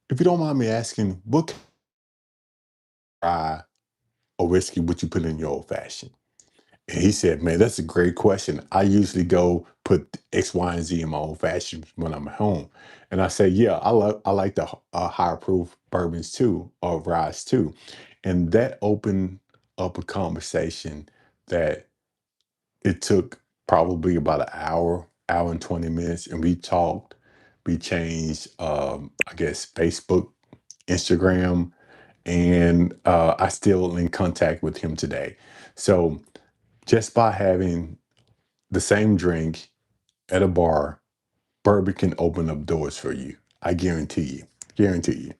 if you don't mind me asking, what kind of rye or whiskey would you put in your old fashioned?" And he said, "Man, that's a great question. I usually go put X, Y, and Z in my old fashioned when I'm at home." And I said, "Yeah, I like the higher proof bourbons too, or ryes too." And that opened up a conversation that it took probably about an hour, hour and 20 minutes. And we talked, we changed, I guess, Facebook, Instagram, and I still in contact with him today. So just by having the same drink at a bar, bourbon can open up doors for you. I guarantee you. Guarantee you.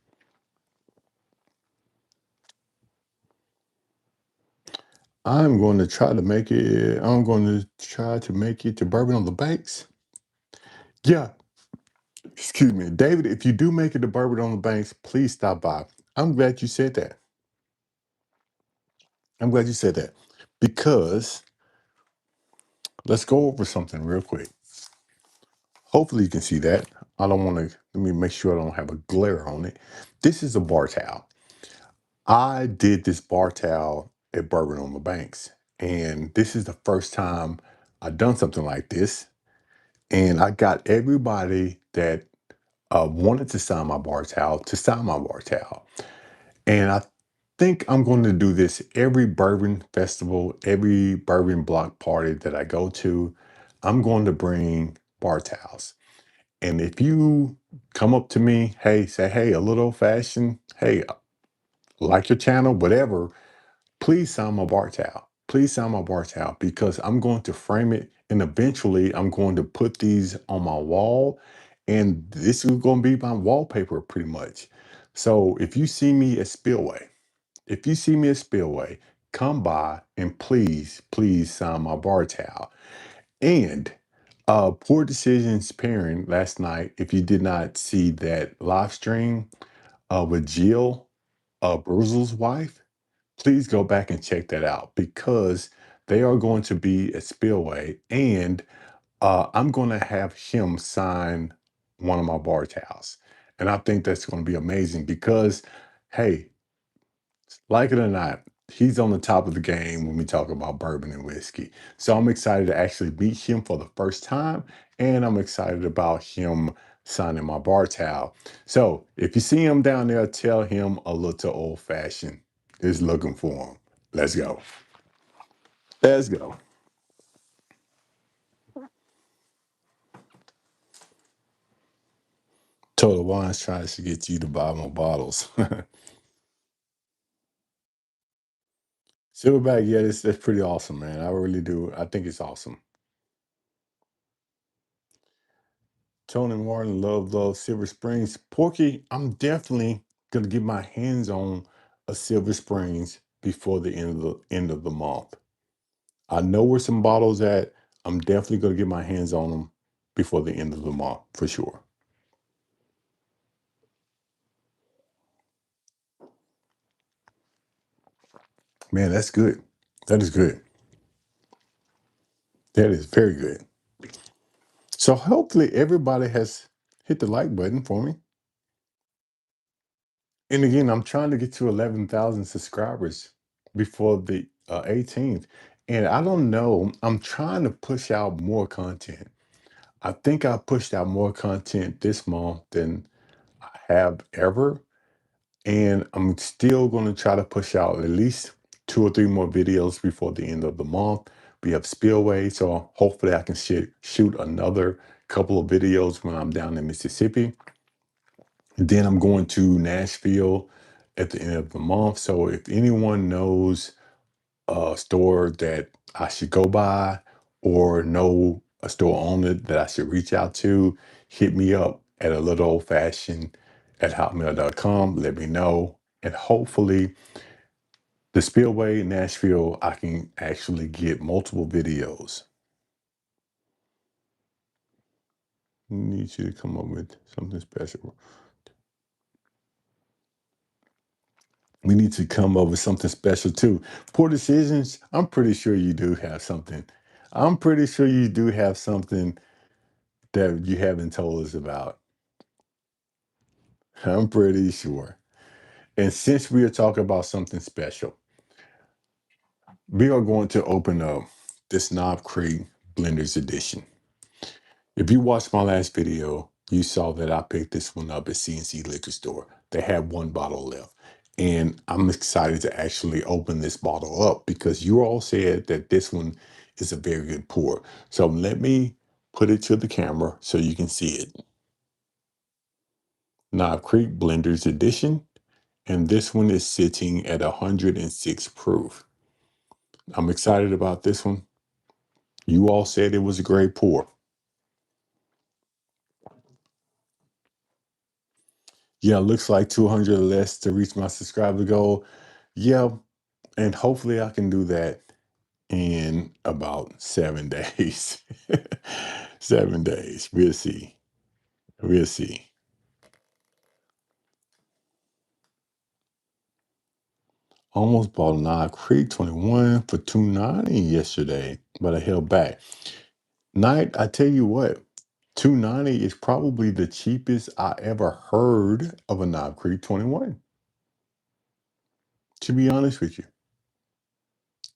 I'm going to try to make it to Bourbon on the Banks. Yeah, excuse me. David, if you do make it to Bourbon on the Banks, please stop by. I'm glad you said that. I'm glad you said that. Because let's go over something real quick. Hopefully you can see that. I don't want to, let me make sure I don't have a glare on it. This is a bar towel. I did this bar towel at Bourbon on the Banks, and this is the first time I've done something like this. And I got everybody that wanted to sign my bar towel to sign my bar towel. And I think I'm going to do this every bourbon festival, every bourbon block party that I go to. I'm going to bring bar towels. And if you come up to me, hey, say, "Hey, a little old fashioned, hey, like your channel, whatever," please sign my bar towel. Please sign my bar towel because I'm going to frame it and eventually I'm going to put these on my wall. And this is going to be my wallpaper pretty much. So if you see me at Spillway, if you see me at Spillway, come by and please, please sign my bar towel. And Poor Decisions pairing last night, if you did not see that live stream with Jill, Bruzel's wife, please go back and check that out because they are going to be at Spillway and I'm going to have him sign one of my bar towels. And I think that's going to be amazing because, hey, like it or not, He's on the top of the game when we talk about bourbon and whiskey. So I'm excited to actually meet him for the first time, and I'm excited about him signing my bar towel. So if you see him down there, tell him a little old fashioned is looking for him. Let's go. Let's go. Total Wine's trying to get you to buy more bottles. Silverback, yeah, that's pretty awesome, man. I really do. I think it's awesome. Tony Martin, love Silver Springs. Porky, I'm definitely gonna get my hands on a Silver Springs before the end of the month. I know where some bottles at. I'm definitely gonna get my hands on them before the end of the month for sure. Man, that's good. That is good. That is very good. So hopefully everybody has hit the like button for me. And again, I'm trying to get to 11,000 subscribers before the 18th. And I don't know, I'm trying to push out more content. I think I pushed out more content this month than I have ever. And I'm still going to try to push out at least 2 or 3 more videos before the end of the month. We have Spillway, so hopefully I can shoot another couple of videos when I'm down in Mississippi. Then I'm going to Nashville at the end of the month. So if anyone knows a store that I should go by or know a store owner that I should reach out to, hit me up at a little old fashioned at hotmail.com. Let me know. And hopefully the Spillway Nashville, I can actually get multiple videos. Need you to come up with something special. We need to come up with something special too. Poor decisions, I'm pretty sure you do have something. I'm pretty sure you do have something that you haven't told us about. I'm pretty sure. And since we are talking about something special, we are going to open up this Knob Creek Blenders Edition. If you watched my last video, you saw that I picked this one up at CNC Liquor Store. They had one bottle left. And I'm excited to actually open this bottle up because you all said that this one is a very good pour. So let me put it to the camera so you can see it. Knob Creek Blenders Edition. And this one is sitting at 106 proof. I'm excited about this one. You all said it was a great pour. Yeah, looks like 200 or less to reach my subscriber goal. Yeah, and hopefully I can do that in about 7 days. 7 days. We'll see. We'll see. Almost bought a Knob Creek 21 for 290 yesterday, but I held back. Night, I tell you what, 290 is probably the cheapest I ever heard of a Knob Creek 21. To be honest with you,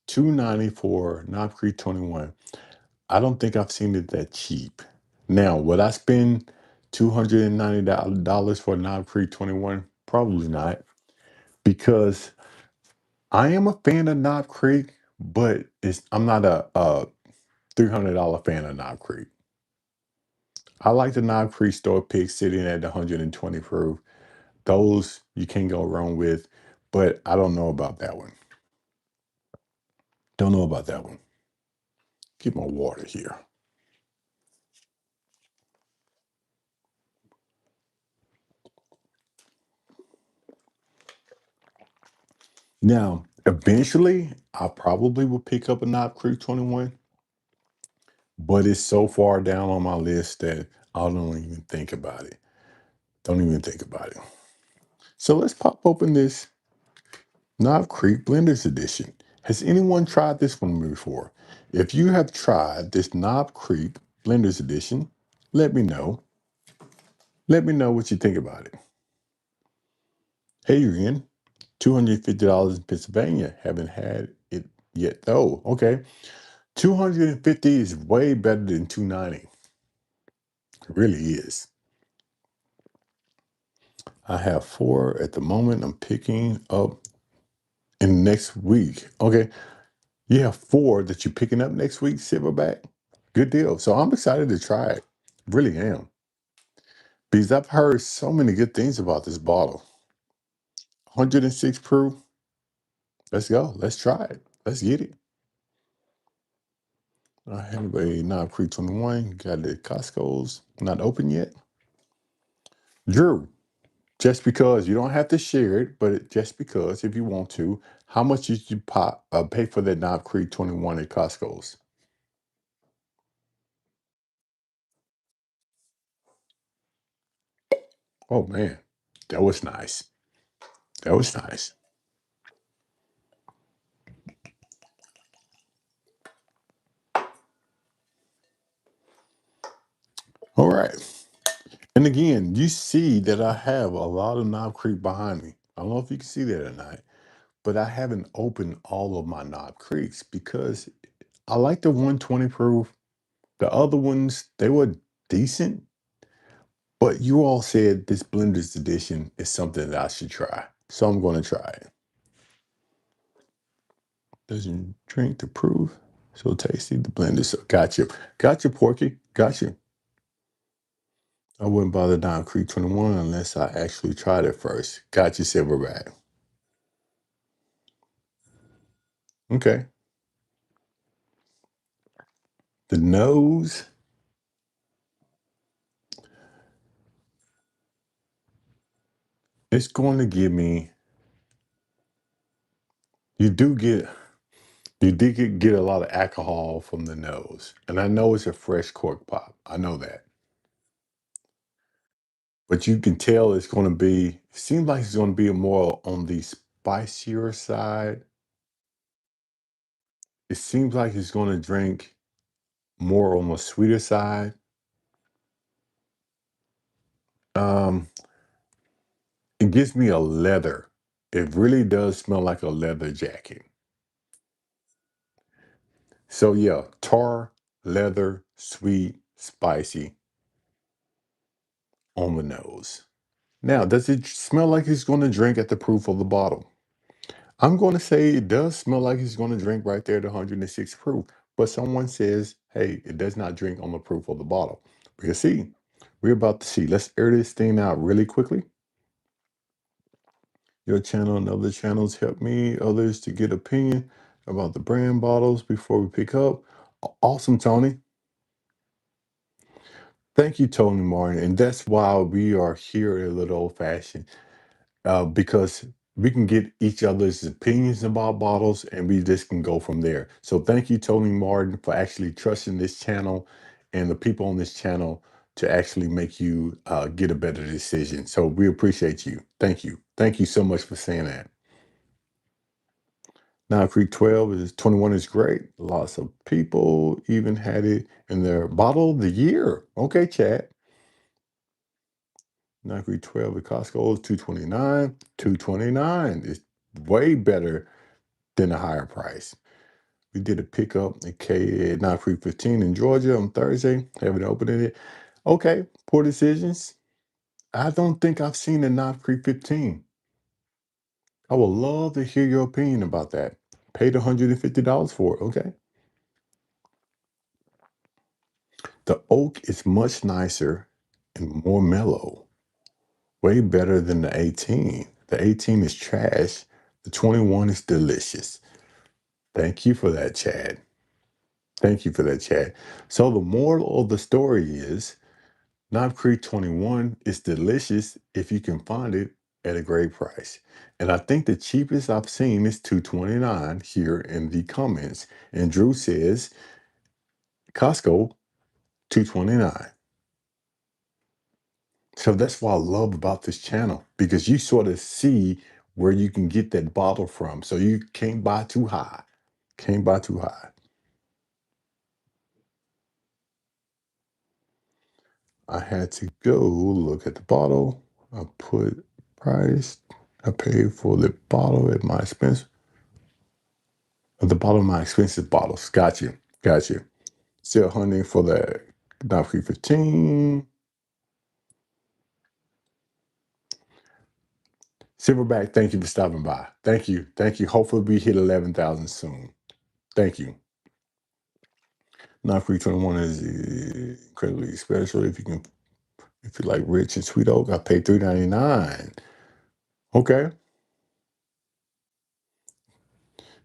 290 for Knob Creek 21. I don't think I've seen it that cheap. Now, would I spend $290 for a Knob Creek 21? Probably not, because I am a fan of Knob Creek, but I'm not a $300 fan of Knob Creek. I like the Knob Creek store pick sitting at 120 proof. Those you can't go wrong with, but I don't know about that one. Don't know about that one. Get my water here. Now, eventually, I probably will pick up a Knob Creek 21, but it's so far down on my list that I don't even think about it. Don't even think about it. So let's pop open this Knob Creek Blenders Edition. Has anyone tried this one before? If you have tried this Knob Creek Blenders Edition, let me know. Let me know what you think about it. Adrian, $250 in Pennsylvania. Haven't had it yet though. Okay. 250 is way better than 290. It really is. I have four at the moment. I'm picking up in next week. Okay. You have four that you're picking up next week, Silverback. Good deal. So I'm excited to try it. Really am. Because I've heard so many good things about this bottle. 106 proof. Let's go. Let's try it. Let's get it. I have a Knob Creek 21. Got it at Costco's. Not open yet. Drew, just because you don't have to share it, but just because if you want to, how much did you pay for that Knob Creek 21 at Costco's? Oh man, that was nice. That was nice. All right. And again, you see that I have a lot of Knob Creek behind me. I don't know if you can see that or not, but I haven't opened all of my Knob Creeks because I like the 120 proof. The other ones, they were decent, but you all said this blender's edition is something that I should try. So I'm going to try it. Doesn't drink to prove. So tasty. The blender. So got you. Got you, Porky. Got you. I wouldn't buy the Don Creek 21 unless I actually tried it first. Got you, Silverback. Okay. The nose, it's going to give me, you do get, you did get a lot of alcohol from the nose. And I know it's a fresh cork pop. I know that. But you can tell it's going to be, seems like it's going to be more on the spicier side. It seems like it's going to drink more on the sweeter side. Um, it gives me a leather. It really does smell like a leather jacket. So yeah, tar, leather, sweet, spicy on the nose. Now, does it smell like he's going to drink at the proof of the bottle? I'm going to say it does smell like he's going to drink right there at 106 proof. But someone says, hey, it does not drink on the proof of the bottle. Because see, we're about to see. Let's air this thing out really quickly. Your channel and other channels help me, others to get opinion about the brand bottles before we pick up. Awesome, Tony. Thank you, Tony Martin. And that's why we are here at a Little Old Fashioned, because we can get each other's opinions about bottles and we just can go from there. So thank you, Tony Martin, for actually trusting this channel and the people on this channel to actually make you get a better decision. So we appreciate you. Thank you. Thank you so much for saying that. Now Creek 12 is 21 is great. Lots of people even had it in their bottle of the year. Okay, chat. Now Creek 12 at Costco is 229. 229 is way better than a higher price. We did a pickup at Knob Creek 15 in Georgia on Thursday. Haven't opened it. Okay, poor decisions. I don't think I've seen a Knob Creek 15. I would love to hear your opinion about that. Paid $150 for it. Okay. The oak is much nicer and more mellow. Way better than the 18. The 18 is trash. The 21 is delicious. Thank you for that, Chad. Thank you for that, Chad. So the moral of the story is Knob Creek 21 is delicious if you can find it at a great price. And I think the cheapest I've seen is 229 here in the comments. And Drew says Costco 229. So that's what I love about this channel because you sort of see where you can get that bottle from. So you can't buy too high. Can't buy too high. I had to go look at the bottle. I put price. I paid for the bottle at my expense. At the bottom of my expensive bottles. Got you. Got you. Still hunting for that Knob Creek 15. Silverback, thank you for stopping by. Thank you. Thank you. Hopefully we hit 11,000 soon. Thank you. Knob Creek 21 is incredibly special. If you like rich and sweet oak, I paid $3.99. Okay.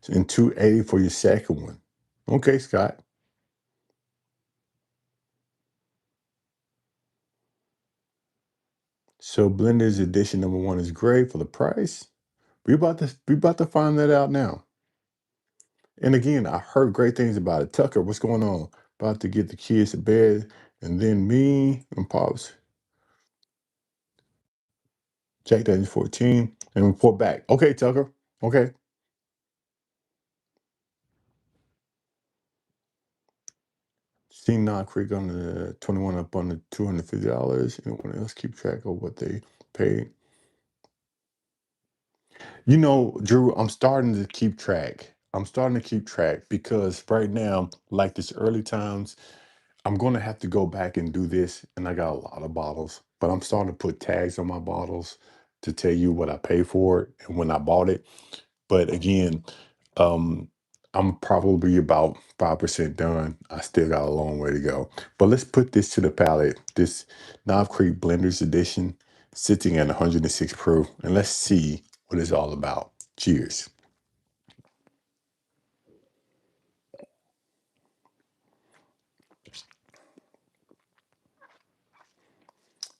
And $2.80 for your second one. Okay, Scott. So Blender's edition number one is great for the price. We about to find that out now. And again, I heard great things about it. Tucker, what's going on? About to get the kids to bed, and then me and Pops. Jack Daniels 14 and report back. Okay, Tucker. Okay. Seen Knob Creek on the 21 up on the $250. Anyone else keep track of what they paid? Drew, I'm starting to keep track. I'm starting to keep track because right now, like this early times, I'm going to have to go back and do this. And I got a lot of bottles, but I'm starting to put tags on my bottles to tell you what I paid for it and when I bought it. But again, um, I'm probably about 5% done. I still got a long way to go. But let's put this to the palate. This Knob Creek Blenders Edition sitting at 106 proof. And let's see what it's all about. Cheers.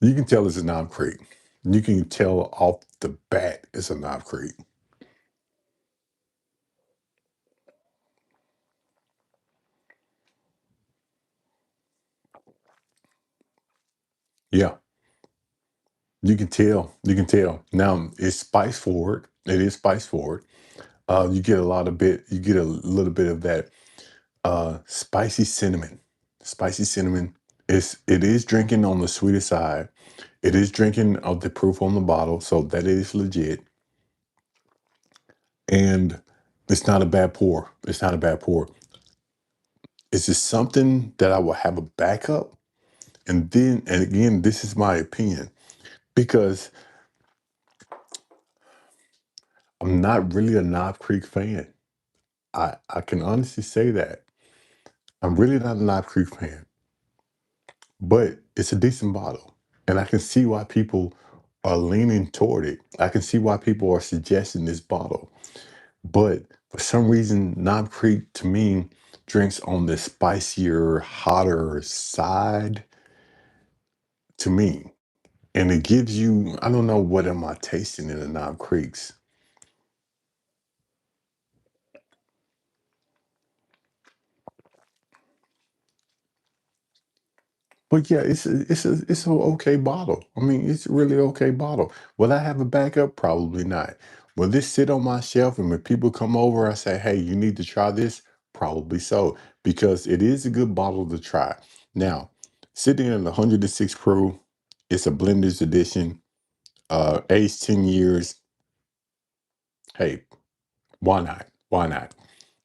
You can tell it's a Knob Creek. You can tell off the bat it's a Knob Creek. Yeah, you can tell. You can tell. Now it's spice forward. It is spice forward. You get a lot of bit. You get a little bit of that spicy cinnamon. Spicy cinnamon. It is drinking on the sweeter side. It is drinking of the proof on the bottle, so that is legit. And it's not a bad pour. It's not a bad pour. It's just something that I will have a backup. And again, this is my opinion because I'm not really a Knob Creek fan. I can honestly say that. I'm really not a Knob Creek fan, but it's a decent bottle. And I can see why people are leaning toward it. I can see why people are suggesting this bottle. But for some reason, Knob Creek to me drinks on the spicier, hotter side to me. And it gives you, I don't know what am I tasting in the Knob Creeks. But yeah, it's a okay bottle. I mean, it's a really okay bottle. Will I have a backup? Probably not. Will this sit on my shelf and when people come over, I say, hey, you need to try this? Probably so, because it is a good bottle to try. Now, sitting at 106 proof, it's a blender's edition, aged 10 years. Hey, why not? Why not?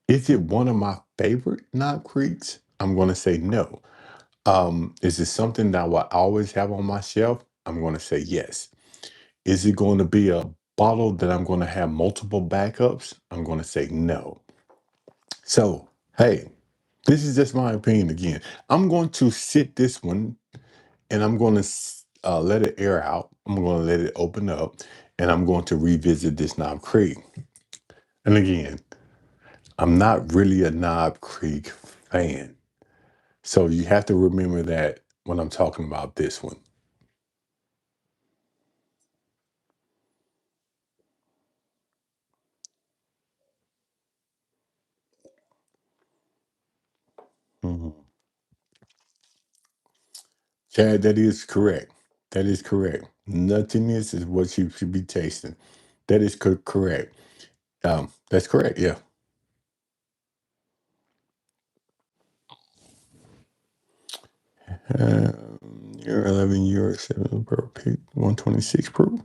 Is it one of my favorite Knob Creeks? I'm going to say no. Is it something that I will always have on my shelf? I'm going to say yes. Is it going to be a bottle that I'm going to have multiple backups? I'm going to say no. So, hey, this is just my opinion again. I'm going to sit this one and I'm going to let it air out. I'm going to let it open up and I'm going to revisit this Knob Creek. And again, I'm not really a Knob Creek fan. So you have to remember that when I'm talking about this one. Mhm. Chad, that is correct. That is correct. Nuttiness is what you should be tasting. That is correct. That's correct. Yeah. You're 11, you're 7 per pick, 126 proof.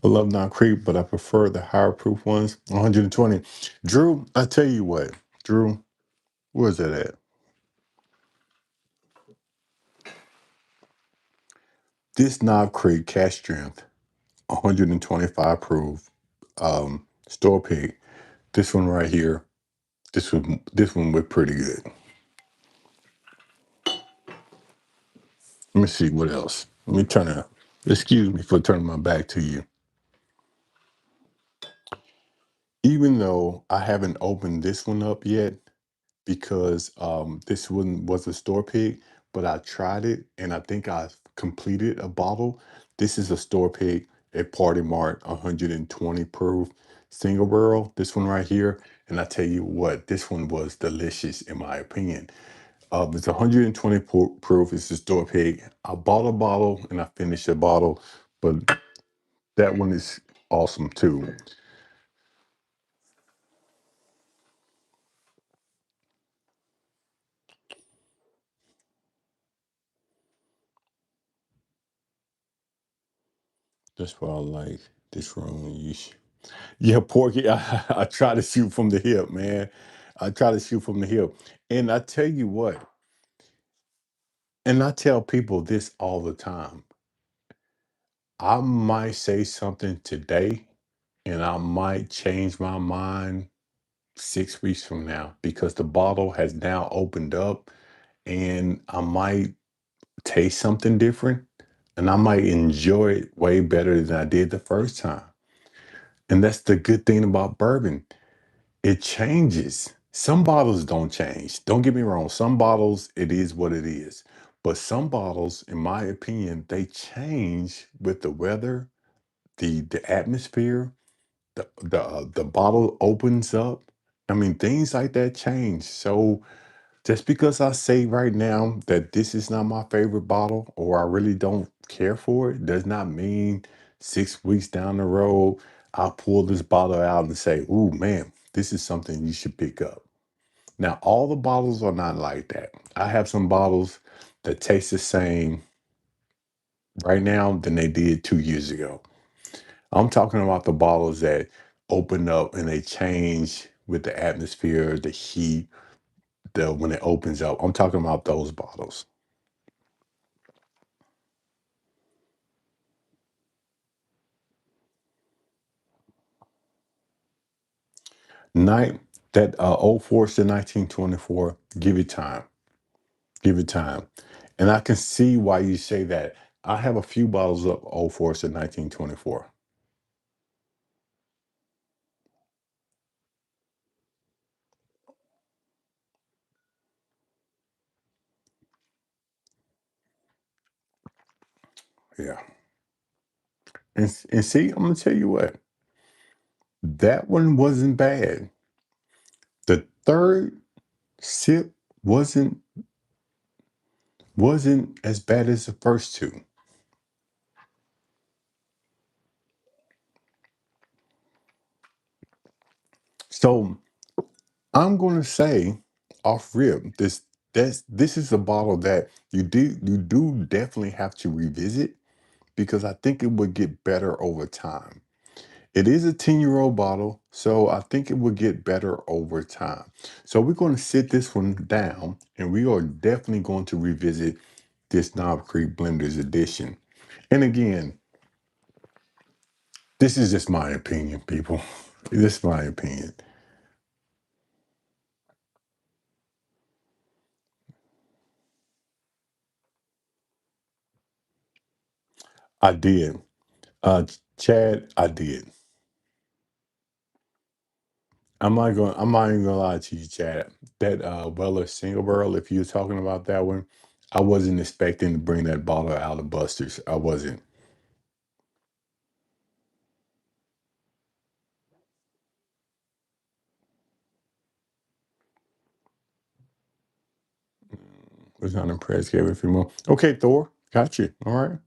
I love non creep, but I prefer the higher proof ones. 120. Drew, I tell you what, Drew, where's that at? This Knob Creek cash strength, 125 proof, store pick. This one right here, this one was pretty good. Let me see what else. Let me turn it. Excuse me for turning my back to you. Even though I haven't opened this one up yet, because this one was a store pick, but I tried it and I think I completed a bottle. This is a store pick at Party Mart, 120 proof single barrel. This one right here, and I tell you what, this one was delicious in my opinion. It's 120 proof. It's a store pick. I bought a bottle and I finished a bottle, but that one is awesome too. That's why I like this room. Yeah, Porky, I try to shoot from the hip, man. I try to shoot from the hip. And I tell you what, and I tell people this all the time. I might say something today and I might change my mind 6 weeks from now because the bottle has now opened up and I might taste something different and I might enjoy it way better than I did the first time. And that's the good thing about bourbon. It changes. Some bottles don't change. Don't get me wrong. Some bottles, it is what it is. But some bottles, in my opinion, they change with the weather, the atmosphere, the bottle opens up. I mean, things like that change. So just because I say right now that this is not my favorite bottle or I really don't care for it does not mean 6 weeks down the road, I'll pull this bottle out and say, ooh, man, this is something you should pick up. Now, all the bottles are not like that. I have some bottles that taste the same right now than they did 2 years ago. I'm talking about the bottles that open up and they change with the atmosphere, the heat, the when it opens up. I'm talking about those bottles. Night that Old Forester 1924. Give it time. Give it time. And I can see why you say that. I have a few bottles of Old Forester 1924. Yeah. And see, I'm gonna tell you what. That one wasn't bad. The third sip wasn't as bad as the first two. So I'm gonna say off rip, this is a bottle that you do definitely have to revisit because I think it would get better over time. It is a 10-year-old bottle, so I think it will get better over time. So we're going to sit this one down and we are definitely going to revisit this Knob Creek Blenders edition. And again, this is just my opinion, people. This is my opinion. I did. Chad, I did. I'm not even gonna lie to you, Chad. That Weller single barrel, if you're talking about that one, I wasn't expecting to bring that bottle out of Buster's. I wasn't. Was not impressed. Gave it a few more. Okay, Thor, got you. All right.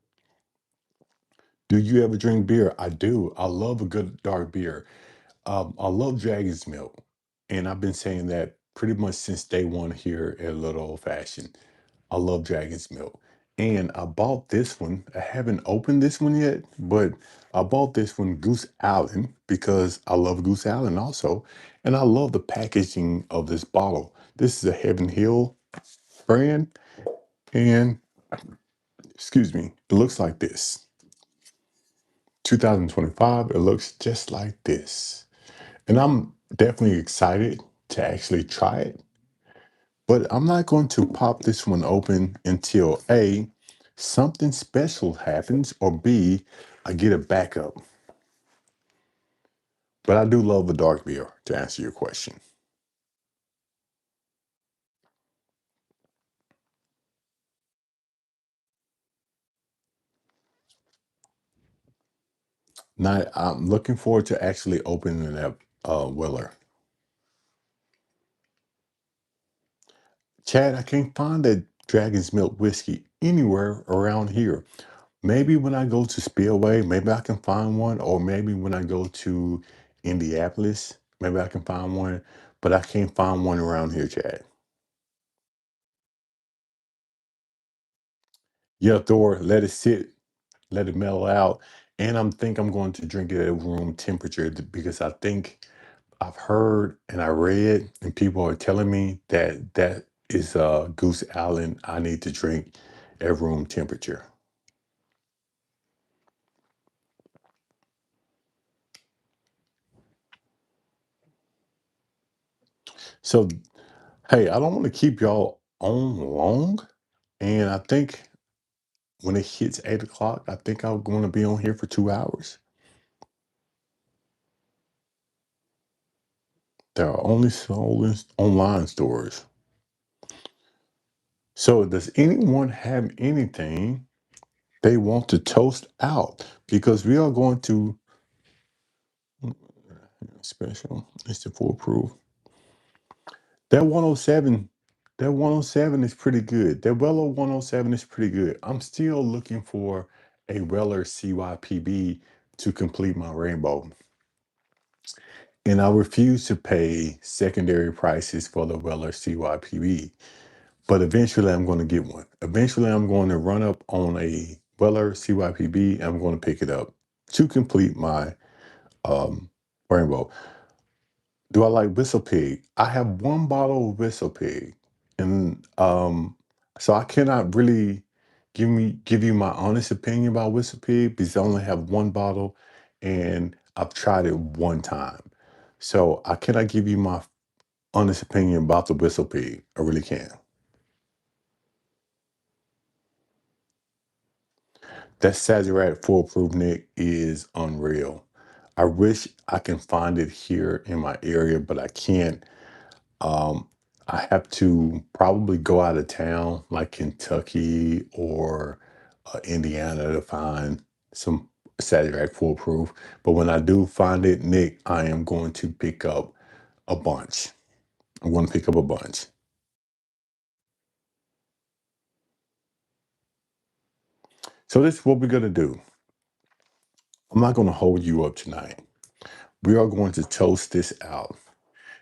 Do you ever drink beer? I do. I love a good dark beer. I love Dragon's Milk, and I've been saying that pretty much since day one here at Little Old Fashioned. I love Dragon's Milk, And I bought this one. I haven't opened this one yet, but I bought this one, Goose Island, because I love Goose Island also. And I love the packaging of this bottle. This is a Heaven Hill brand. And excuse me, it looks like this. 2025, it looks just like this. And I'm definitely excited to actually try it. But I'm not going to pop this one open until A, something special happens, or B, I get a backup. But I do love a dark beer, to answer your question. Now, I'm looking forward to actually opening that Weller. Chad, I can't find that Dragon's Milk whiskey anywhere around here. Maybe when I go to Spillway, maybe I can find one, or maybe when I go to Indianapolis, maybe I can find one, but I can't find one around here, Chad. Yeah, Thor, let it sit, let it mellow out, and I'm going to drink it at room temperature because I think I've heard and I read and people are telling me that that is Goose Island. I need to drink at room temperature. So, hey, I don't want to keep y'all on long, and I think when it hits 8 o'clock, I think I'm going to be on here for 2 hours. There are only sold in online stores. So, does anyone have anything they want to toast out? Because we are going to special. It's the full proof. That 107, that 107 is pretty good. That Weller 107 is pretty good. I'm still looking for a Weller CYPB to complete my rainbow. And I refuse to pay secondary prices for the Weller CYPB. But eventually I'm going to get one. Eventually I'm going to run up on a Weller CYPB. I'm going to pick it up to complete my rainbow. Do I like Whistle Pig? I have one bottle of Whistle Pig, and so I cannot really give you my honest opinion about Whistle Pig because I only have one bottle, and I've tried it one time. So I cannot give you my honest opinion about the Whistle Pig. I really can't. That Sazerac foolproof Nick is unreal. I wish I can find it here in my area, but I can't. Um, I have to probably go out of town, like Kentucky or Indiana, to find some Sazerac foolproof. But when I do find it, Nick, I am going to pick up a bunch. I'm going to pick up a bunch. So this is what we're going to do. I'm not going to hold you up tonight. We are going to toast this out,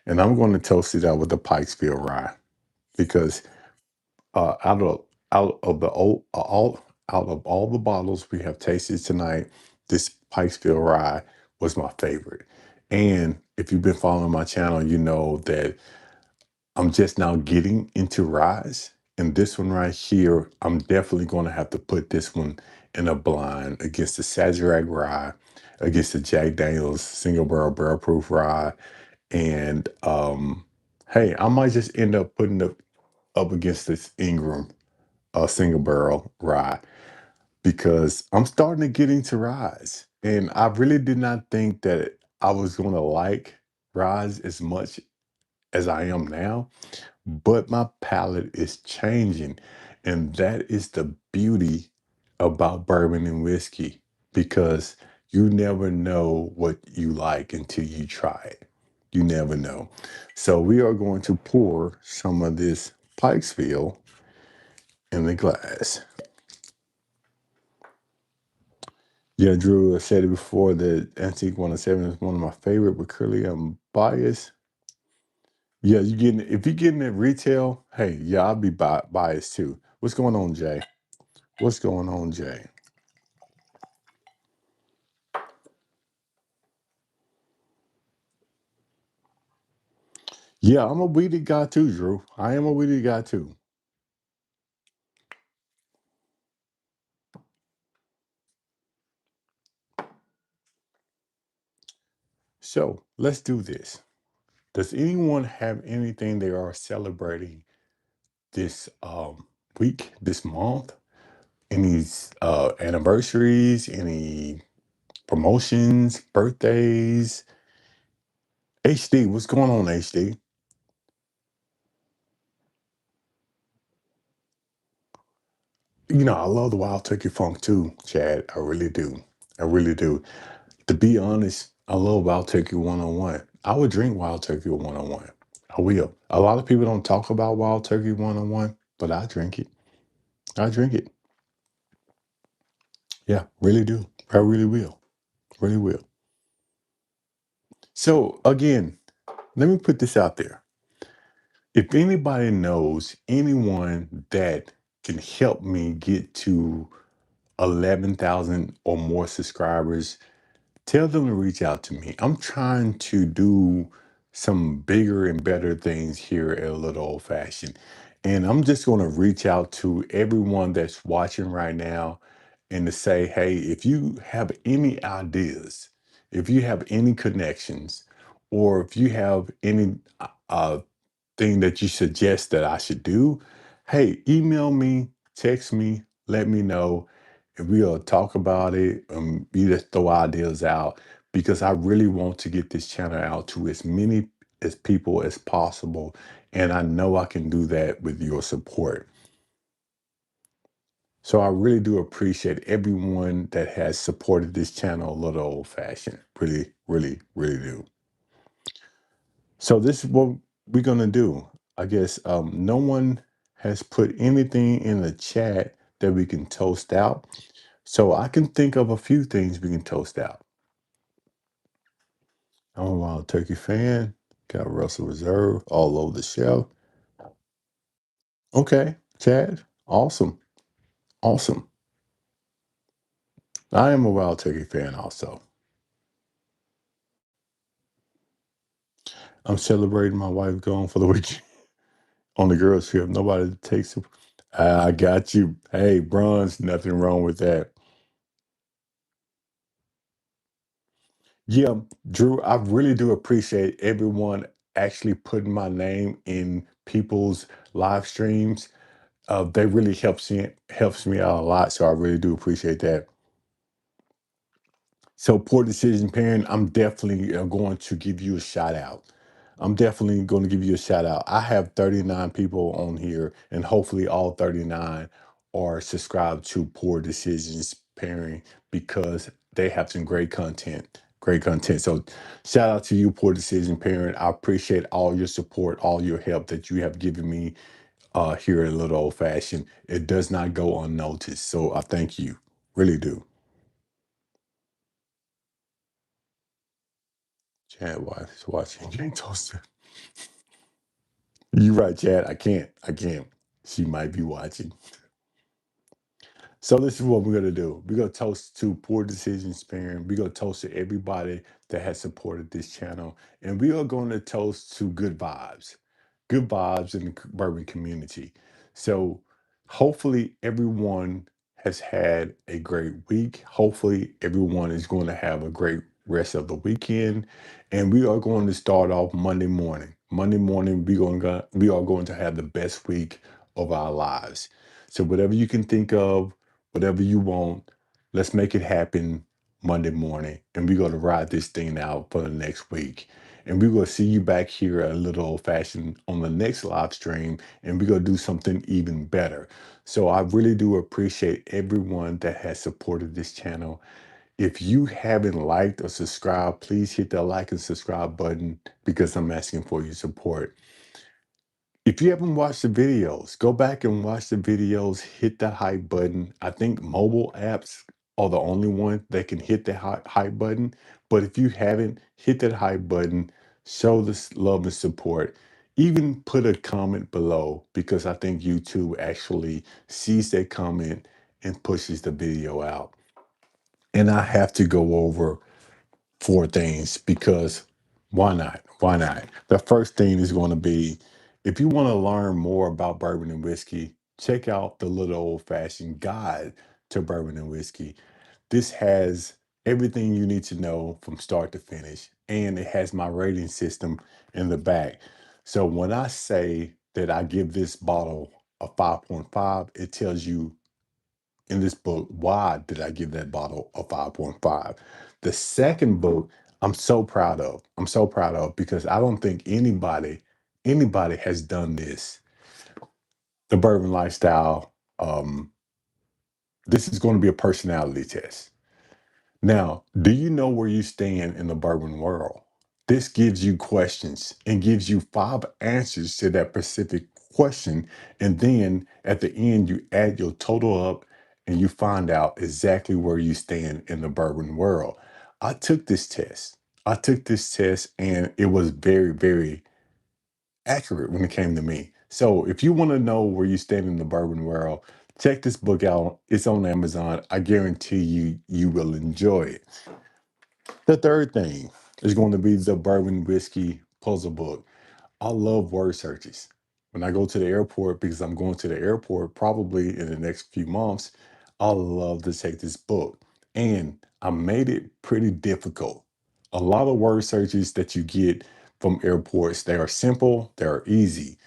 and I'm going to toast it out with the Pikesville rye because uh, out of out of the all out of all the bottles we have tasted tonight, this Pikesville Rye was my favorite. And if you've been following my channel, you know that I'm just now getting into ryes. And this one right here, I'm definitely going to have to put this one in a blind against the Sazerac Rye, against the Jack Daniels Single Barrel Proof Rye, and hey, I might just end up putting it up against this Ingram a single barrel rye because I'm starting to get into ryes. And I really did not think that I was going to like ryes as much as I am now, but my palate is changing. And that is the beauty about bourbon and whiskey because you never know what you like until you try it. You never know. So we are going to pour some of this Pikesville in the glass. Yeah, Drew, I said it before that Antique 107 is one of my favorite, but clearly I'm biased. Yeah, you getting if you're getting it retail, hey, yeah, I'll be biased too. What's going on, Jay? What's going on, Jay? Yeah, I'm a weeded guy too, Drew. I am a weeded guy too. So let's do this. Does anyone have anything they are celebrating this week, this month? Any anniversaries, any promotions, birthdays? HD, what's going on, HD? I love the Wild Turkey Funk too, Chad. I really do. I really do. To be honest, I love Wild Turkey 101. I would drink Wild Turkey 101. I will. A lot of people don't talk about Wild Turkey 101, but I drink it. I drink it. Yeah, really do. I really will. Really will. So, again, let me put this out there. If anybody knows anyone that can help me get to 11,000 or more subscribers, tell them to reach out to me. I'm trying to do some bigger and better things here at A Little Old Fashioned. And I'm just going to reach out to everyone that's watching right now and to say, hey, if you have any ideas, if you have any connections, or if you have any thing that you suggest that I should do, hey, email me, text me, let me know, and we'll talk about it. You just throw ideas out because I really want to get this channel out to as many as people as possible, and I know I can do that with your support. So I really do appreciate everyone that has supported this channel a little old fashioned. Really, really, really do. So this is what we're gonna do. I guess no one has put anything in the chat that we can toast out. So I can think of a few things we can toast out. I'm a Wild Turkey fan. Got Russell Reserve all over the shelf. Okay, Chad. Awesome. Awesome. I am a Wild Turkey fan also. I'm celebrating my wife going for the weekend on the girls' trip. Nobody takes it. I got you. Hey, bronze, nothing wrong with that. Yeah, Drew, I really do appreciate everyone actually putting my name in people's live streams. They really helps me out a lot, so I really do appreciate that. So, poor decision parent, I'm definitely going to give you a shout out. I'm definitely going to give you a shout out. I have 39 people on here, and hopefully, all 39 are subscribed to Poor Decisions Parenting because they have some great content. Great content. So, shout out to you, Poor Decision Parent. I appreciate all your support, all your help that you have given me here at Little Old Fashioned. It does not go unnoticed. So, I thank you. Really do. Chad wife is watching. Jane Toaster. You're right, Chad. I can't. I can't. She might be watching. So this is what we're gonna do. We're gonna toast to Poor Decisions Parent. We're gonna toast to everybody that has supported this channel, and we are going to toast to good vibes in the bourbon community. So hopefully everyone has had a great week. Hopefully everyone is going to have a great rest of the weekend, and we are going to start off Monday morning. Monday morning, we are going to have the best week of our lives. So whatever you can think of, whatever you want, let's make it happen Monday morning. And we're going to ride this thing out for the next week. And we're going to see you back here at a Little Old Fashioned on the next live stream. And we're going to do something even better. So I really do appreciate everyone that has supported this channel. If you haven't liked or subscribed, please hit that like and subscribe button because I'm asking for your support. If you haven't watched the videos, go back and watch the videos, hit that hype button. I think mobile apps are the only one that can hit the hype button. But if you haven't, hit that hype button, show this love and support. Even put a comment below because I think YouTube actually sees that comment and pushes the video out. And I have to go over four things because why not? Why not? The first thing is going to be if you want to learn more about bourbon and whiskey, check out the Little Old Fashioned Guide to Bourbon and Whiskey. This has everything you need to know from start to finish, and it has my rating system in the back. So when I say that I give this bottle a 5.5, it tells you in this book why did I give that bottle a 5.5. The second book I'm so proud of. I'm so proud of because I don't think anybody has done this. The Bourbon Lifestyle. This is going to be a personality test. Now, do you know where you stand in the bourbon world? This gives you questions and gives you five answers to that specific question. And then at the end, you add your total up and you find out exactly where you stand in the bourbon world. I took this test. I took this test and it was very, very accurate when it came to me. So if you want to know where you stand in the bourbon world, check this book out. It's on Amazon. I guarantee you will enjoy it. The third thing is going to be the bourbon whiskey puzzle book. I love word searches. When I go to the airport, because I'm going to the airport probably in the next few months, I love to take this book. And I made it pretty difficult. A lot of word searches that you get from airports, they are simple, they are easy.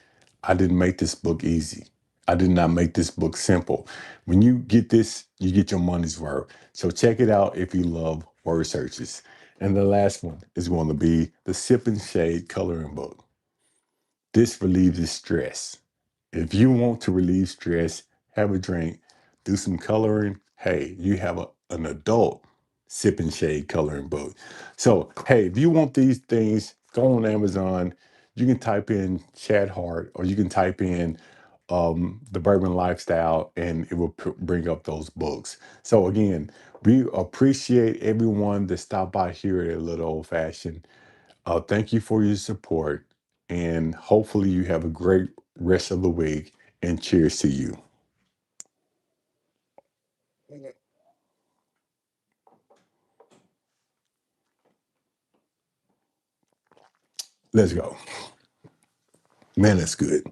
I didn't make this book easy. I did not make this book simple. When you get this, you get your money's worth. So check it out if you love word searches. And the last one is going to be the Sip and Shade coloring book. This relieves the stress. If you want to relieve stress, have a drink, do some coloring, hey, you have an adult Sip and Shade coloring book. So, hey, if you want these things, go on Amazon. You can type in Chad Hart or you can type in the Bourbon Lifestyle and it will bring up those books. So, again, we appreciate everyone that stopped by here at Little Old Fashioned. Thank you for your support, and hopefully, you have a great rest of the week. And cheers to you. Let's go. Man, that's good.